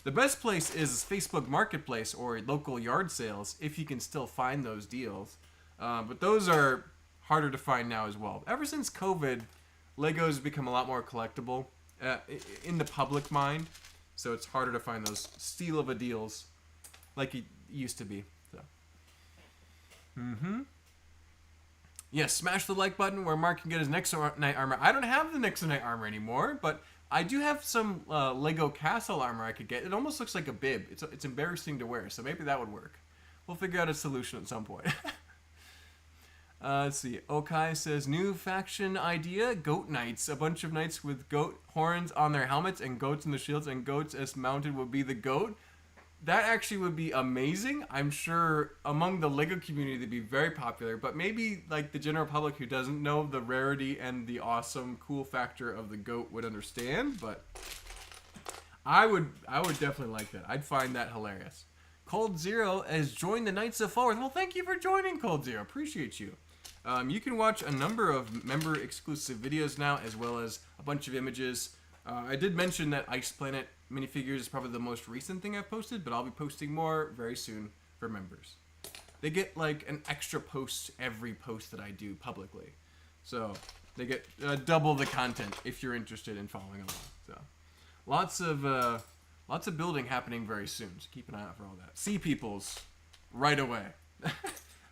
The best place is Facebook Marketplace or local yard sales, if you can still find those deals. But those are harder to find now as well. Ever since COVID, Lego's become a lot more collectible in the public mind, so it's harder to find those steal of a deals like it used to be. So. Yes, smash the like button where Mark can get his Nexo Knight armor. I don't have the Nexo Knight armor anymore, but I do have some Lego Castle armor I could get. It almost looks like a bib. It's embarrassing to wear, so maybe that would work. We'll figure out a solution at some point. Let's see. Okai says, new faction idea, Goat Knights. A bunch of knights with goat horns on their helmets and goats in the shields, and goats as mounted would be the goat. That actually would be amazing. I'm sure among the Lego community they'd be very popular, but maybe like the general public who doesn't know the rarity and the awesome cool factor of the goat would understand, but I would definitely like that. I'd find that hilarious. Cold Zero has joined the Knights of Forward. Well, thank you for joining, Cold Zero. Appreciate you. You can watch a number of member exclusive videos now, as well as a bunch of images. I did mention that Ice Planet minifigures is probably the most recent thing I've posted, but I'll be posting more very soon for members. They get like an extra post every post that I do publicly. So they get double the content if you're interested in following along. So lots of building happening very soon. So keep an eye out for all that. Sea Peoples, right away.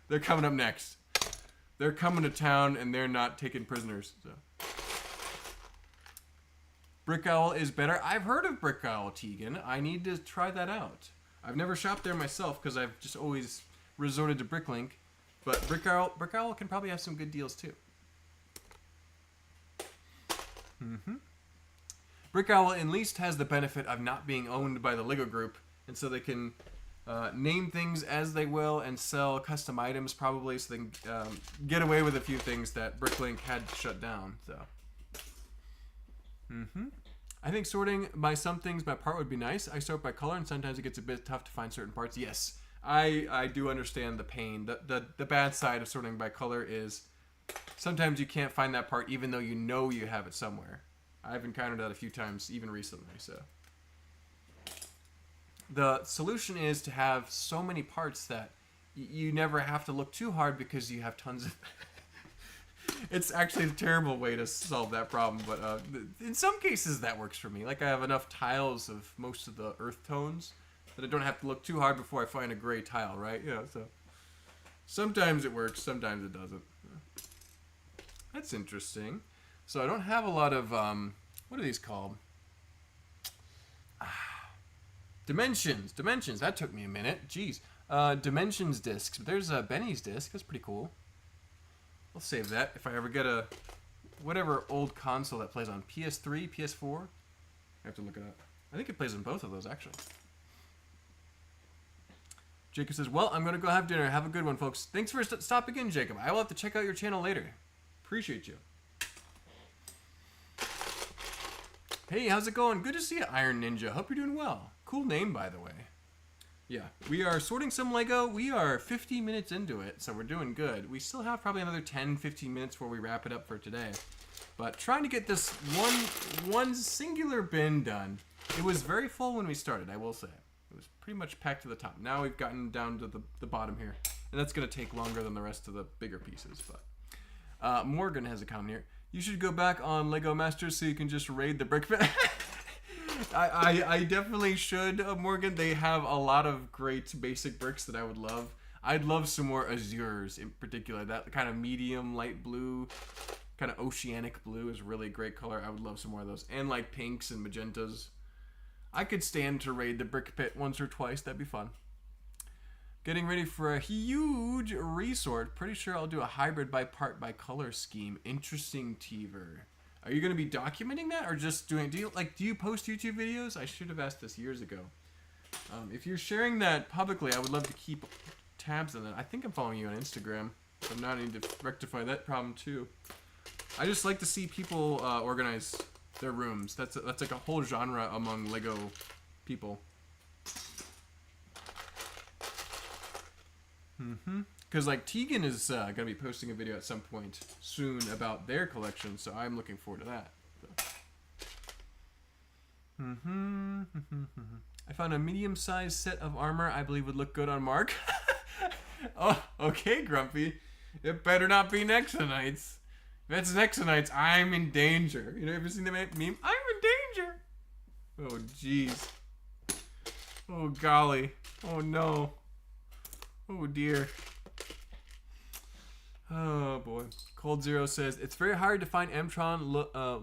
They're coming up next. They're coming to town and they're not taken prisoners. So Brick Owl is better. I've heard of Brick Owl, Tegan. I need to try that out. I've never shopped there myself because I've just always resorted to Bricklink. But Brick Owl can probably have some good deals too. Brick Owl at least has the benefit of not being owned by the LEGO group, and so they can name things as they will and sell custom items probably, so they can get away with a few things that Bricklink had shut down. So, I think sorting by some things by part would be nice. I sort by color, and sometimes it gets a bit tough to find certain parts. Yes, I do understand the pain. The bad side of sorting by color is sometimes you can't find that part even though you know you have it somewhere. I've encountered that a few times, even recently, so. The solution is to have so many parts that you never have to look too hard because you have tons of... It's actually a terrible way to solve that problem, but in some cases that works for me. Like I have enough tiles of most of the earth tones that I don't have to look too hard before I find a gray tile, right? You know, so sometimes it works, sometimes it doesn't. That's interesting. So I don't have a lot of, what are these called? Dimensions. That took me a minute. Jeez. Dimensions discs. But there's Benny's disc. That's pretty cool. I'll save that if I ever get a whatever old console that plays on PS3, PS4. I have to look it up. I think it plays on both of those, actually. Jacob says, well, I'm going to go have dinner. Have a good one, folks. Thanks for stopping in, Jacob. I will have to check out your channel later. Appreciate you. Hey, how's it going? Good to see you, Iron Ninja. Hope you're doing well. Cool name, by the way. Yeah, we are sorting some Lego. We are 50 minutes into it, so we're doing good. We still have probably another 10-15 minutes before we wrap it up for today. But trying to get this one singular bin done. It was very full when we started, I will say. It was pretty much packed to the top. Now we've gotten down to the bottom here. And that's going to take longer than the rest of the bigger pieces. But Morgan has a comment here. You should go back on Lego Masters so you can just raid the brick pit. I definitely should, Morgan. They have a lot of great basic bricks that I would love. I'd love some more azures in particular. That kind of medium light blue, kind of oceanic blue is really great color. I would love some more of those. And like pinks and magentas. I could stand to raid the brick pit once or twice. That'd be fun. Getting ready for a huge resort. Pretty sure I'll do a hybrid by part by color scheme. Interesting, Teaver. Are you going to be documenting that or just doing... Do you post YouTube videos? I should have asked this years ago. If you're sharing that publicly, I would love to keep tabs on that. I think I'm following you on Instagram. So now I need to rectify that problem too. I just like to see people organize their rooms. That's like a whole genre among Lego people. Because like Tegan is going to be posting a video at some point soon about their collection, so I'm looking forward to that. So. I found a medium-sized set of armor I believe would look good on Mark. Oh, okay, Grumpy. It better not be Nexonites. If it's Nexonites, I'm in danger. You know, ever seen the meme? I'm in danger. Oh, jeez. Oh, golly. Oh, no. Oh dear. Oh boy. Cold Zero says it's very hard to find Mtron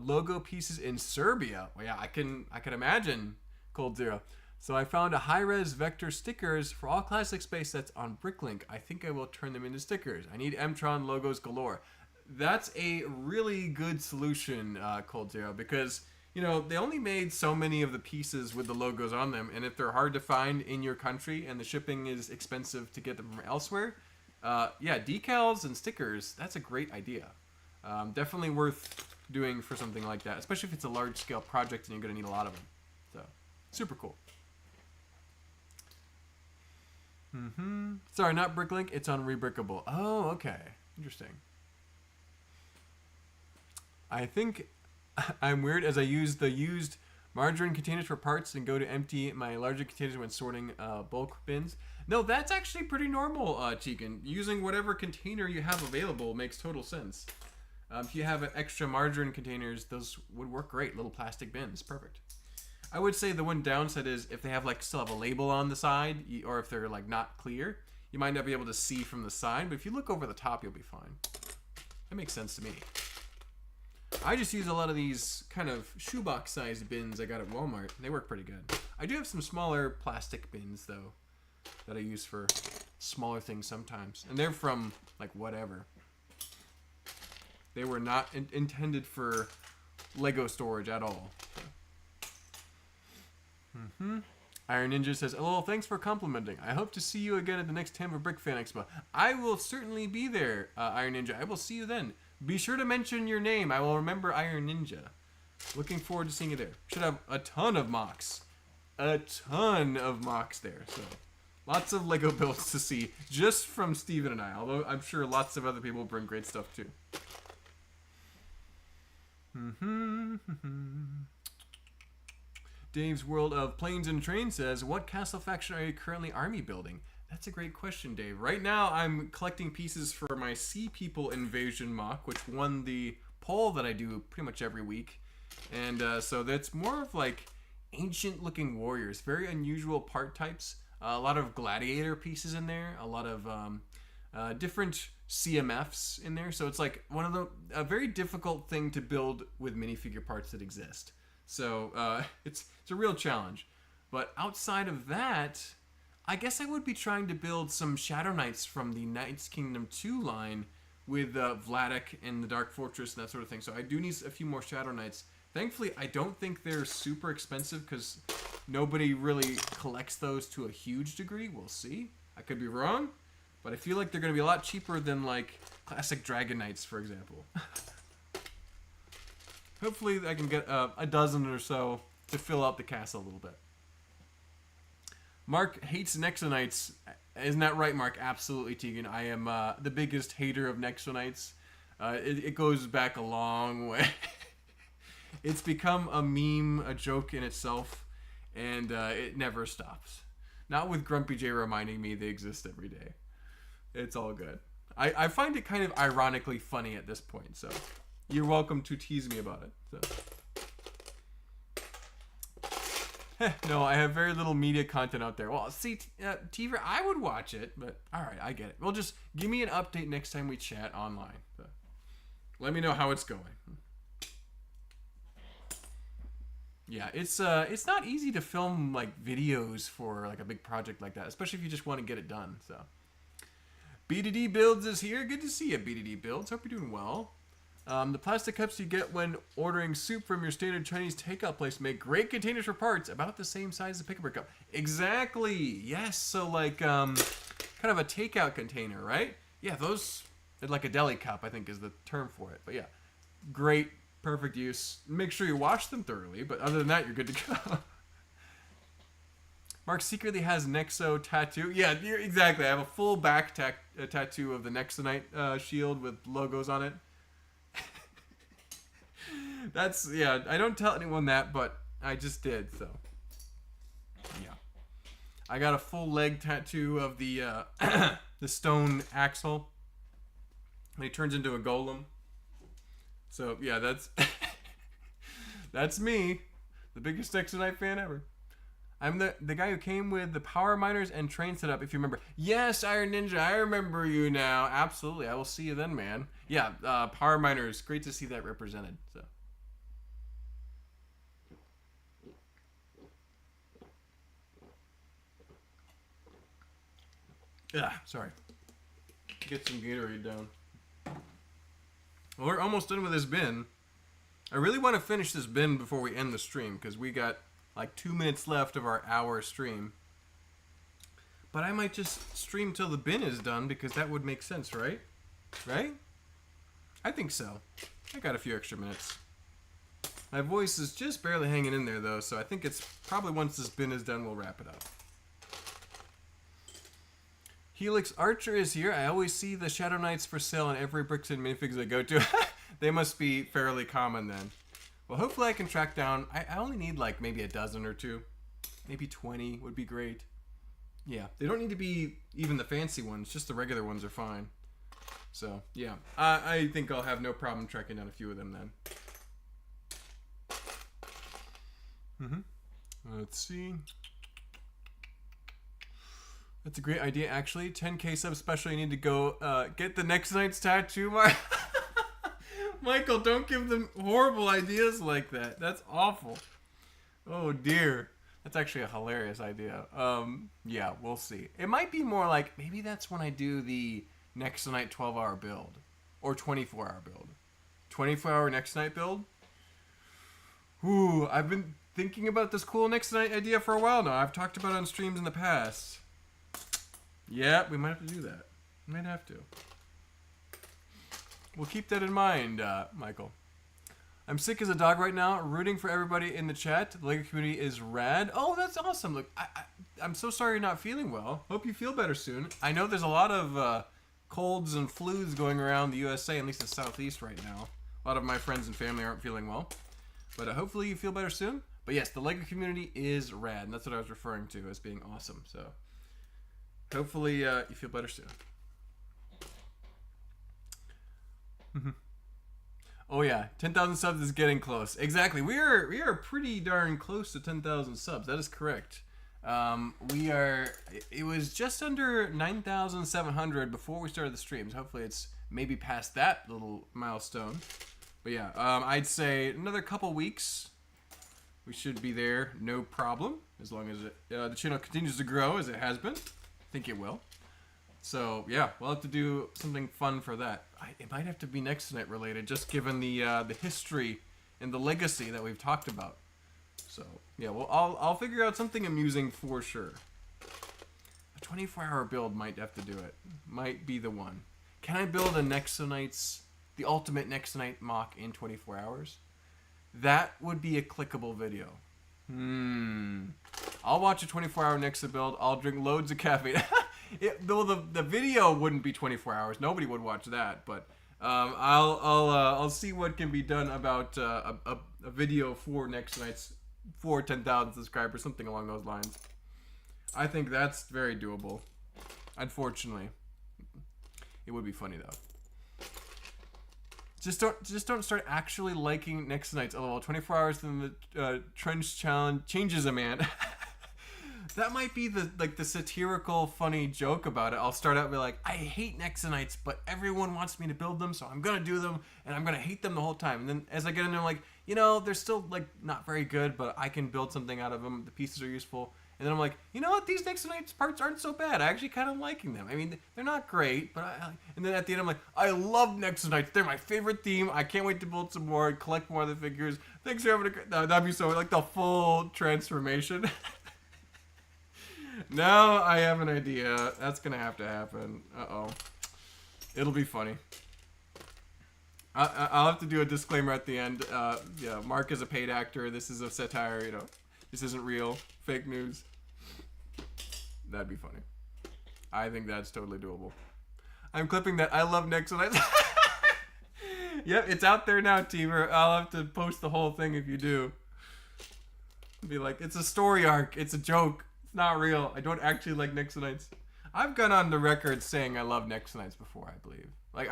logo pieces in Serbia. Well, yeah, I can imagine. Cold Zero. So I found a high-res vector stickers for all classic space sets on Bricklink. I think I will turn them into stickers. I need Mtron logos galore. That's a really good solution, Cold Zero, because you know, they only made so many of the pieces with the logos on them, and if they're hard to find in your country and the shipping is expensive to get them from elsewhere, yeah, decals and stickers, that's a great idea. Definitely worth doing for something like that, especially if it's a large-scale project and you're going to need a lot of them. So, super cool. Sorry, not Bricklink, it's on Rebrickable. Oh, okay. Interesting. I think... I'm weird as I use the used Margarine containers for parts and go to empty my larger containers when sorting bulk bins. No, that's actually pretty normal, Tegan. Using whatever container you have available makes total sense. If you have extra margarine containers, those would work great. Little plastic bins, perfect. I would say the one downside is if they have like still have a label on the side, or if they're like not clear, you might not be able to see from the side. But if you look over the top, you'll be fine. That makes sense to me. I just use a lot of these kind of shoebox sized bins I got at Walmart. They work pretty good. I do have some smaller plastic bins though that I use for smaller things sometimes. And they're from like whatever. They were not intended for Lego storage at all. Iron Ninja says, "Hello, thanks for complimenting. I hope to see you again at the next Tampa Brick Fan Expo." I will certainly be there, Iron Ninja. I will see you then. Be sure to mention your name. I will remember Iron Ninja. Looking forward to seeing you there. Should have a ton of mocks. A ton of mocks there. So lots of Lego builds to see just from Steven and I. Although I'm sure lots of other people bring great stuff too. Dave's World of Planes and Trains says, "What castle faction are you currently army building?" That's a great question, Dave. Right now, I'm collecting pieces for my Sea People Invasion mock, which won the poll that I do pretty much every week. And so that's more of like ancient-looking warriors. Very unusual part types. A lot of gladiator pieces in there. A lot of different CMFs in there. So it's like a very difficult thing to build with minifigure parts that exist. So it's a real challenge. But outside of that, I guess I would be trying to build some Shadow Knights from the Knights Kingdom 2 line with Vladek and the Dark Fortress and that sort of thing. So I do need a few more Shadow Knights. Thankfully, I don't think they're super expensive because nobody really collects those to a huge degree. We'll see. I could be wrong, but I feel like they're going to be a lot cheaper than like classic Dragon Knights, for example. Hopefully I can get a dozen or so to fill out the castle a little bit. Mark hates Nexonites. Isn't that right, Mark? Absolutely, Tegan. I am the biggest hater of Nexonites. It goes back a long way. It's become a meme, a joke in itself, and it never stops. Not with Grumpy J reminding me they exist every day. It's all good. I find it kind of ironically funny at this point, so you're welcome to tease me about it. So. No, I have very little media content out there. Well, see, Teaver, I would watch it, but all right, I get it. Well, just give me an update next time we chat online. So, let me know how it's going. Yeah, it's not easy to film like videos for like a big project like that, especially if you just want to get it done. So, BDD Builds is here. Good to see you, BDD Builds. Hope you're doing well. The plastic cups you get when ordering soup from your standard Chinese takeout place make great containers for parts, about the same size as a Pick-a-Brick cup. Exactly. Yes. So like kind of a takeout container, right? Yeah, those like a deli cup, I think is the term for it. But yeah, great, perfect use. Make sure you wash them thoroughly, but other than that, you're good to go. Mark secretly has Nexo tattoo. Yeah, exactly. I have a full back tattoo of the Nexonite shield with logos on it. That's, yeah, I don't tell anyone that, but I just did, so. Yeah. I got a full leg tattoo of the the stone axle. And he turns into a golem. So, yeah, that's that's me. The biggest Nexonite fan ever. I'm the guy who came with the power miners and train setup, if you remember. Yes, Iron Ninja, I remember you now. Absolutely, I will see you then, man. Yeah, power miners, great to see that represented, so. Yeah, sorry. Get some Gatorade down. Well, we're almost done with this bin. I really want to finish this bin before we end the stream, because we got like 2 minutes left of our hour stream. But I might just stream till the bin is done, because that would make sense, right? Right? I think so. I got a few extra minutes. My voice is just barely hanging in there, though, so I think it's probably once this bin is done, we'll wrap it up. Helix Archer is here. I always see the Shadow Knights for sale on every Bricks and Minifigs I go to. They must be fairly common then. Well, hopefully I can track down. I only need like maybe a dozen or two. Maybe 20 would be great. Yeah, they don't need to be even the fancy ones. Just the regular ones are fine. So, yeah. I think I'll have no problem tracking down a few of them then. Let's see. That's a great idea, actually. 10K subs special. You need to go get the next night's tattoo. Michael, don't give them horrible ideas like that. That's awful. Oh, dear. That's actually a hilarious idea. Yeah, we'll see. It might be more like, maybe that's when I do the next night 12-hour build. Or 24-hour build. 24-hour next night build? Ooh, I've been thinking about this cool next night idea for a while now. I've talked about it on streams in the past. Yeah, we might have to do that. Might have to. We'll keep that in mind, Michael. I'm sick as a dog right now, rooting for everybody in the chat. The LEGO community is rad. Oh, that's awesome. Look, I'm so sorry you're not feeling well. Hope you feel better soon. I know there's a lot of colds and flus going around the USA, at least the Southeast right now. A lot of my friends and family aren't feeling well. But hopefully you feel better soon. But yes, the LEGO community is rad, and that's what I was referring to as being awesome. So hopefully you feel better soon. Oh yeah, 10,000 subs is getting close. Exactly, we are pretty darn close to 10,000 subs. That is correct. It was just under 9,700 before we started the streams. Hopefully it's maybe past that little milestone. But yeah, I'd say another couple weeks, we should be there, no problem. As long as the channel continues to grow as it has been. I think it will. So yeah, we'll have to do something fun for that. It might have to be next night related, just given the history and the legacy that we've talked about. So yeah, well I'll figure out something amusing for sure. A 24-hour build might have to do it. Might be the one. Can I build a the ultimate next night mock in 24 hours? That would be a clickable video. I'll watch a 24-hour next build. I'll drink loads of caffeine. Though the video wouldn't be 24 hours, nobody would watch that. But I'll see what can be done about a video for next night's for 10,000 subscribers, something along those lines. I think that's very doable. Unfortunately, it would be funny though. Just don't start actually liking next night's LOL. 24 hours then the trench challenge changes a man. That might be the satirical funny joke about it. I'll start out with like, I hate Nexonites, but everyone wants me to build them, so I'm gonna do them, and I'm gonna hate them the whole time. And then as I get in there, I'm like, you know, they're still like not very good, but I can build something out of them. The pieces are useful. And then I'm like, you know what? These Nexonites parts aren't so bad. I actually kind of liking them. I mean, they're not great, but and then at the end I'm like, I love Nexonites. They're my favorite theme. I can't wait to build some more, collect more of the figures. Thanks for having a... That'd be so like the full transformation. Now I have an idea. That's gonna have to happen. Uh-oh. It'll be funny. I'll have to do a disclaimer at the end. Yeah, Mark is a paid actor. This is a satire, you know. This isn't real. Fake news. That'd be funny. I think that's totally doable. I'm clipping that. I love Nexonites. Yep, it's out there now, Teamer. I'll have to post the whole thing if you do. Be like, it's a story arc. It's a joke. It's not real. I don't actually like Nexonites. I've gone on the record saying I love Nexonites before, I believe. Like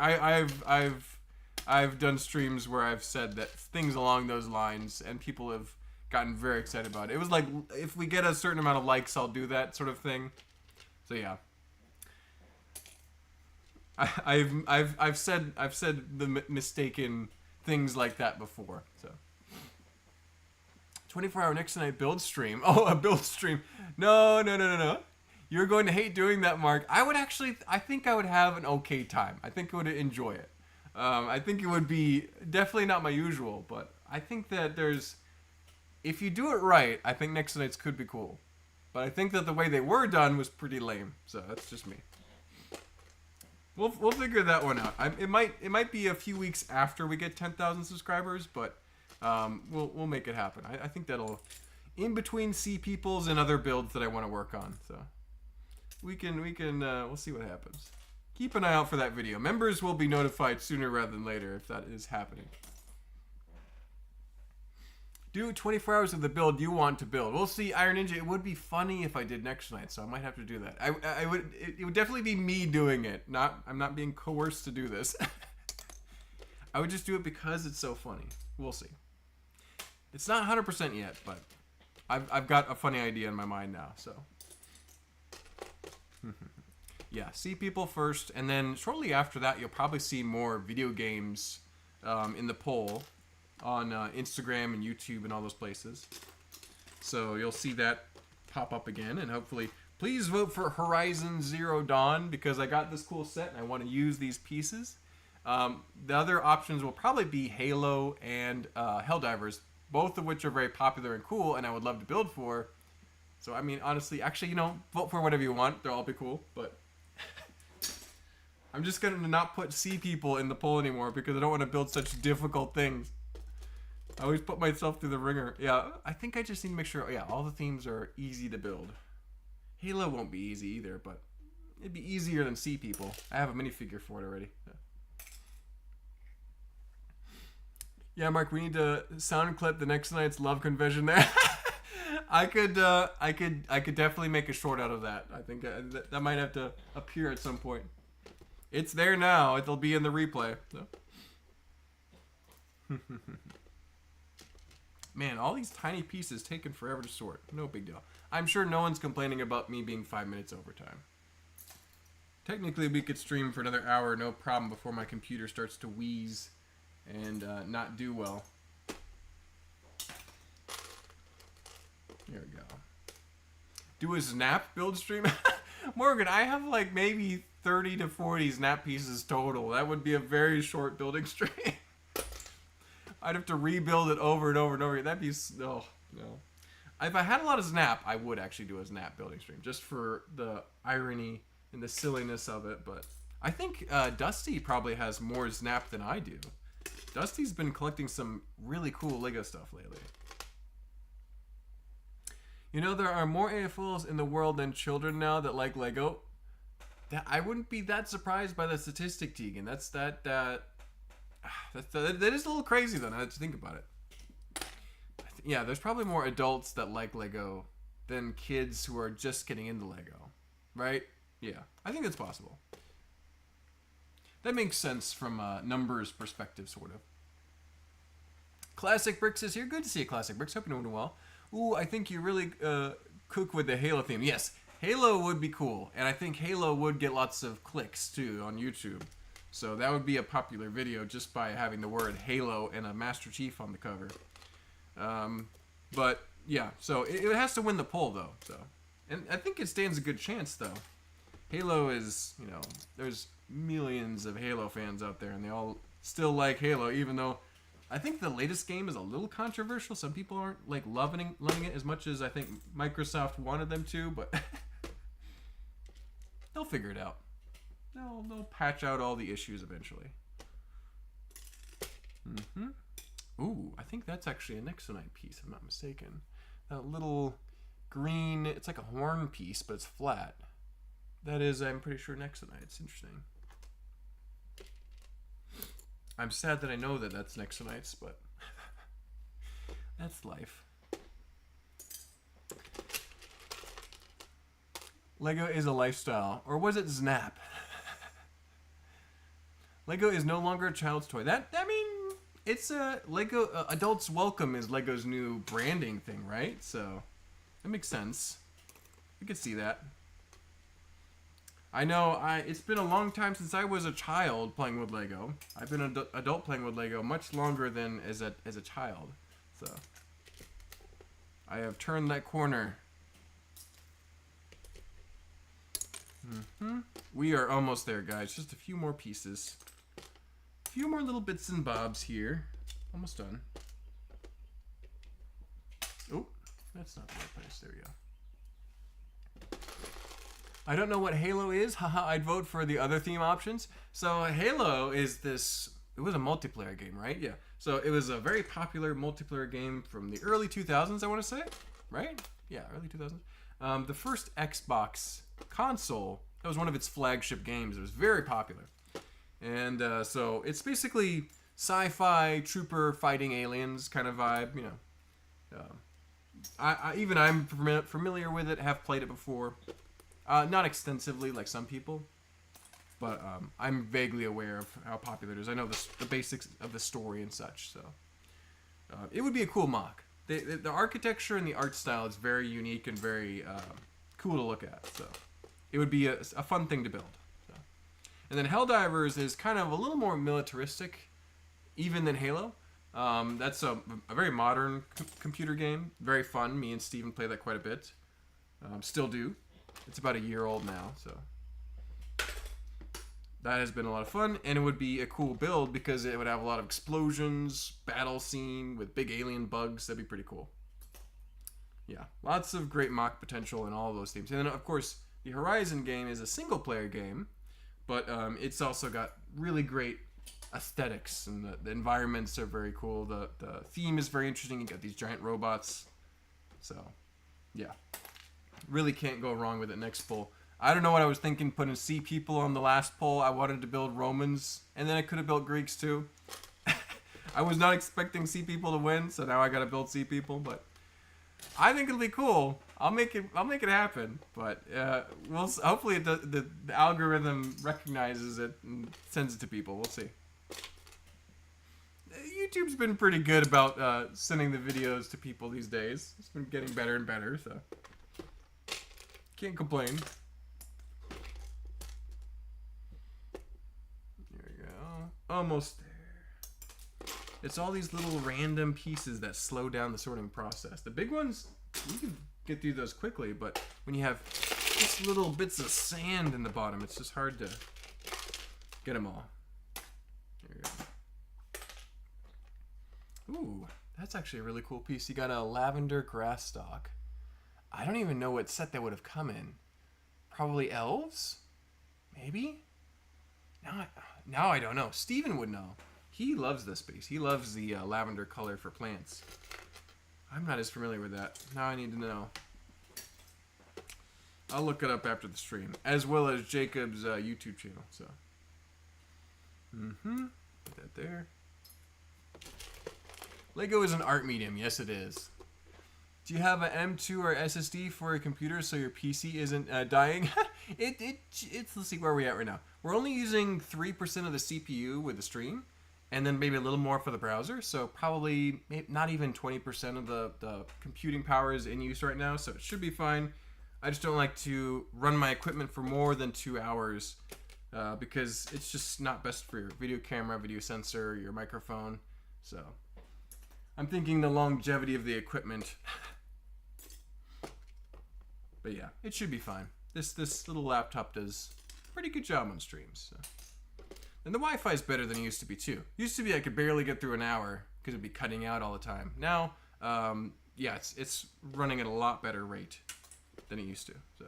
I've done streams where I've said that things along those lines, and people have gotten very excited about it. It was like, if we get a certain amount of likes, I'll do that sort of thing. So yeah. I've said the mistaken things like that before. So 24-hour next night build stream. Oh, a build stream. No. You're going to hate doing that, Mark. I think I would have an okay time. I think I would enjoy it. I think it would be definitely not my usual, but I think that if you do it right, I think Nexonites could be cool. But I think that the way they were done was pretty lame. So that's just me. We'll figure that one out. It might be a few weeks after we get 10,000 subscribers, but we'll make it happen. I think that'll in between Sea Peoples and other builds that I want to work on. So we'll see what happens. Keep an eye out for that video. Members will be notified sooner rather than later if that is happening. Do 24 hours of the build you want to build. We'll see, Iron Ninja. It would be funny if I did next night, so I might have to do that. I would. It would definitely be me doing it. I'm not being coerced to do this. I would just do it because it's so funny. We'll see. It's not 100% yet, but I've got a funny idea in my mind now. So yeah, see people first, and then shortly after that, you'll probably see more video games in the poll on Instagram and YouTube and all those places. So you'll see that pop up again, and hopefully, please vote for Horizon Zero Dawn because I got this cool set and I want to use these pieces. The other options will probably be Halo and Helldivers, both of which are very popular and cool, and I would love to build for. So I mean, honestly, actually, vote for whatever you want. They'll all be cool, but I'm just gonna not put C people in the poll anymore because I don't want to build such difficult things. I always put myself through the ringer. Yeah, I think I just need to make sure, all the themes are easy to build. Halo won't be easy either, but it'd be easier than C people. I have a minifigure for it already. Yeah, Mark, we need to sound clip the next night's love confession there. I could definitely make a short out of that. I think that might have to appear at some point. It's there now. It'll be in the replay. So. Man, all these tiny pieces taking forever to sort. No big deal. I'm sure no one's complaining about me being 5 minutes overtime. Technically, we could stream for another hour, no problem, before my computer starts to wheeze and not do well. There we go. Do a snap build stream? Morgan, I have like maybe 30 to 40 snap pieces total. That would be a very short building stream. I'd have to rebuild it over and over and over. That'd be... Oh, no. If I had a lot of snap, I would actually do a snap building stream. Just for the irony and the silliness of it. But I think Dusty probably has more snap than I do. Dusty's been collecting some really cool Lego stuff lately. There are more AFLs in the world than children now that like Lego. I wouldn't be that surprised by the statistic, Tegan. That is a little crazy though, now that you think about it. Yeah, there's probably more adults that like Lego than kids who are just getting into Lego. Right? Yeah, I think that's possible. That makes sense from a numbers perspective, sort of. Classic Bricks is here. Good to see you, Classic Bricks. Hope you're doing well. Ooh, I think you really cook with the Halo theme. Yes, Halo would be cool. And I think Halo would get lots of clicks, too, on YouTube. So that would be a popular video just by having the word Halo and a Master Chief on the cover. But, yeah, so it has to win the poll, though. So, and I think it stands a good chance, though. Halo is, there's millions of Halo fans out there, and they all still like Halo, even though I think the latest game is a little controversial. Some people aren't like loving it as much as I think Microsoft wanted them to, but they'll figure it out. They'll patch out all the issues eventually. Ooh, I think that's actually a Nexonite piece, if I'm not mistaken. That little green, it's like a horn piece, but it's flat. That is, I'm pretty sure, Nexonite. It's interesting. I'm sad that I know that that's Nexonites, but that's life. Lego is a lifestyle. Or was it Snap? Lego is no longer a child's toy. It's a Lego... Adults Welcome is Lego's new branding thing, right? So, that makes sense. You could see that. I know, it's been a long time since I was a child playing with Lego. I've been an adult playing with Lego much longer than as a child. So, I have turned that corner. We are almost there, guys. Just a few more pieces. A few more little bits and bobs here. Almost done. Oh, that's not the right place. There we go. I don't know what Halo is. Haha, I'd vote for the other theme options. So Halo is this... It was a multiplayer game, right? Yeah. So it was a very popular multiplayer game from the early 2000s, I want to say. Right? Yeah, early 2000s. The first Xbox console, that was one of its flagship games. It was very popular. And so it's basically sci-fi trooper fighting aliens kind of vibe, I'm familiar with it, have played it before. Not extensively like some people, but I'm vaguely aware of how popular it is. I know the basics of the story and such, so it would be a cool mock. The architecture and the art style is very unique and very cool to look at, so it would be a fun thing to build. So. And then Helldivers is kind of a little more militaristic, even than Halo. That's a very modern computer game, very fun. Me and Steven play that quite a bit. Still do. It's about a year old now, so that has been a lot of fun, and it would be a cool build because it would have a lot of explosions, battle scene with big alien bugs. That'd be pretty cool. Yeah, lots of great mock potential in all of those themes. And then, of course, the Horizon game is a single-player game, but it's also got really great aesthetics, and the environments are very cool. The theme is very interesting. You got these giant robots. So, yeah. Really can't go wrong with it next poll. I don't know what I was thinking putting Sea People on the last poll. I wanted to build Romans, and then I could have built Greeks too. I was not expecting Sea People to win, so now I gotta build Sea People, but I think it'll be cool. I'll make it happen, but hopefully the algorithm recognizes it and sends it to people. We'll see. YouTube's been pretty good about sending the videos to people these days. It's been getting better and better, so can't complain. There we go. Almost there. It's all these little random pieces that slow down the sorting process. The big ones, you can get through those quickly, but when you have just little bits of sand in the bottom, it's just hard to get them all. There you go. Ooh, that's actually a really cool piece. You got a lavender grass stalk. I don't even know what set that would have come in. Probably elves? Maybe? Now I don't know. Steven would know. He loves this piece. He loves the lavender color for plants. I'm not as familiar with that. Now I need to know. I'll look it up after the stream, as well as Jacob's YouTube channel. So, put that there. Lego is an art medium. Yes, it is. Do you have an M2 or SSD for your computer so your PC isn't dying? Let's see where we're at right now. We're only using 3% of the CPU with the stream, and then maybe a little more for the browser. So probably not even 20% of the computing power is in use right now, so it should be fine. I just don't like to run my equipment for more than 2 hours because it's just not best for your video camera, video sensor, your microphone. So I'm thinking the longevity of the equipment. But yeah, it should be fine. This little laptop does a pretty good job on streams. So. And the Wi-Fi is better than it used to be too. Used to be I could barely get through an hour because it'd be cutting out all the time. Now, yeah, it's running at a lot better rate than it used to. So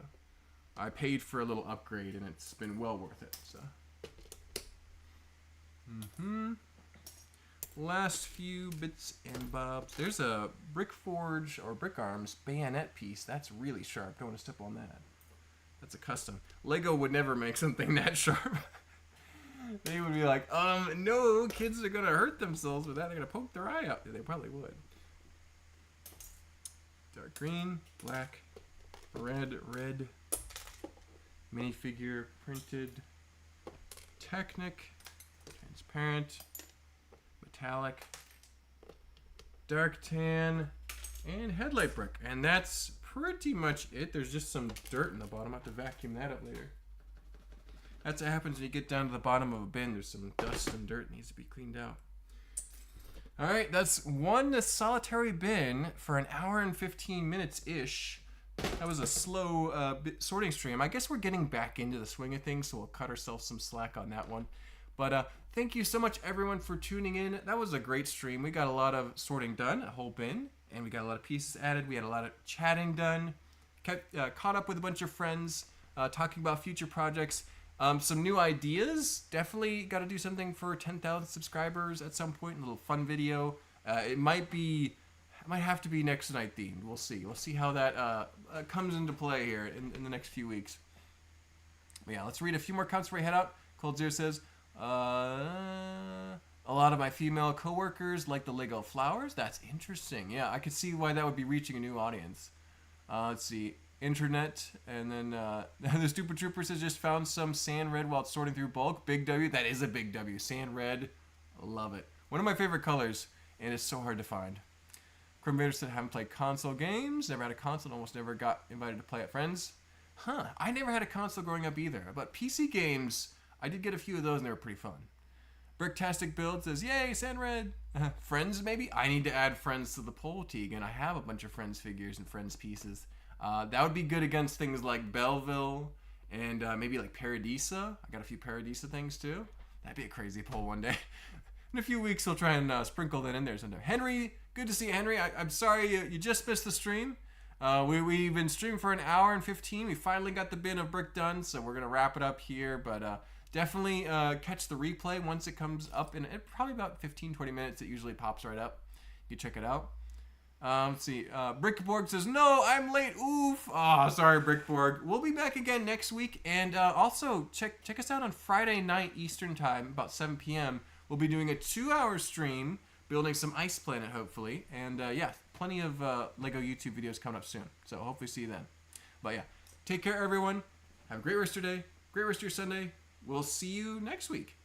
I paid for a little upgrade and it's been well worth it. So. Last few bits and bobs. There's a Brick Forge or Brick Arms bayonet piece. That's really sharp. Don't want to step on that. That's a custom. Lego would never make something that sharp. They would be like, no, kids are going to hurt themselves with that. They're going to poke their eye out. They probably would. Dark green, black, red. Minifigure printed. Technic. Transparent. Metallic, dark tan, and headlight brick. And that's pretty much it. There's just some dirt in the bottom. I'll have to vacuum that up later. That's what happens when you get down to the bottom of a bin. There's some dust and dirt that needs to be cleaned out. Alright, that's one solitary bin for an hour and 15 minutes-ish. That was a slow sorting stream. I guess we're getting back into the swing of things, so we'll cut ourselves some slack on that one. But thank you so much, everyone, for tuning in. That was a great stream. We got a lot of sorting done, a whole bin, and we got a lot of pieces added. We had a lot of chatting done. Caught up with a bunch of friends, talking about future projects. Some new ideas. Definitely got to do something for 10,000 subscribers at some point. A little fun video. It might have to be next night themed. We'll see. We'll see how that comes into play here in the next few weeks. But yeah, let's read a few more comments before we head out. Cold Zero says, A lot of my female coworkers like the Lego flowers. That's interesting. Yeah, I could see why that would be reaching a new audience. Let's see. Internet, and then the Stupid Trooper says just found some sand red while sorting through bulk. Big W. That is a big W. Sand red. Love it. One of my favorite colors, and it's so hard to find. Crim Vader said haven't played console games. Never had a console. Almost never got invited to play at friends. Huh. I never had a console growing up either. But PC games, I did get a few of those, and they were pretty fun. Bricktastic Build says, yay, Sand Red. Friends, maybe? I need to add Friends to the poll, Tegan. I have a bunch of Friends figures and Friends pieces. That would be good against things like Belleville and maybe like Paradisa. I got a few Paradisa things too. That'd be a crazy poll one day. In a few weeks, we'll try and sprinkle that in there sometime. Henry, good to see you, Henry. I'm sorry you just missed the stream. We've been streaming for an hour and 15. We finally got the bin of brick done, so we're going to wrap it up here. But definitely catch the replay once it comes up in probably about 15-20 minutes. It usually pops right up. You check it out. Let's see. Brickborg says, no, I'm late. Oof. Oh, sorry, Brickborg. We'll be back again next week. And also, check us out on Friday night Eastern time, about 7 p.m. We'll be doing a 2-hour stream, building some Ice Planet, hopefully. And yeah, plenty of Lego YouTube videos coming up soon. So hopefully see you then. But yeah, take care, everyone. Have a great rest of your day. Great rest of your Sunday. We'll see you next week.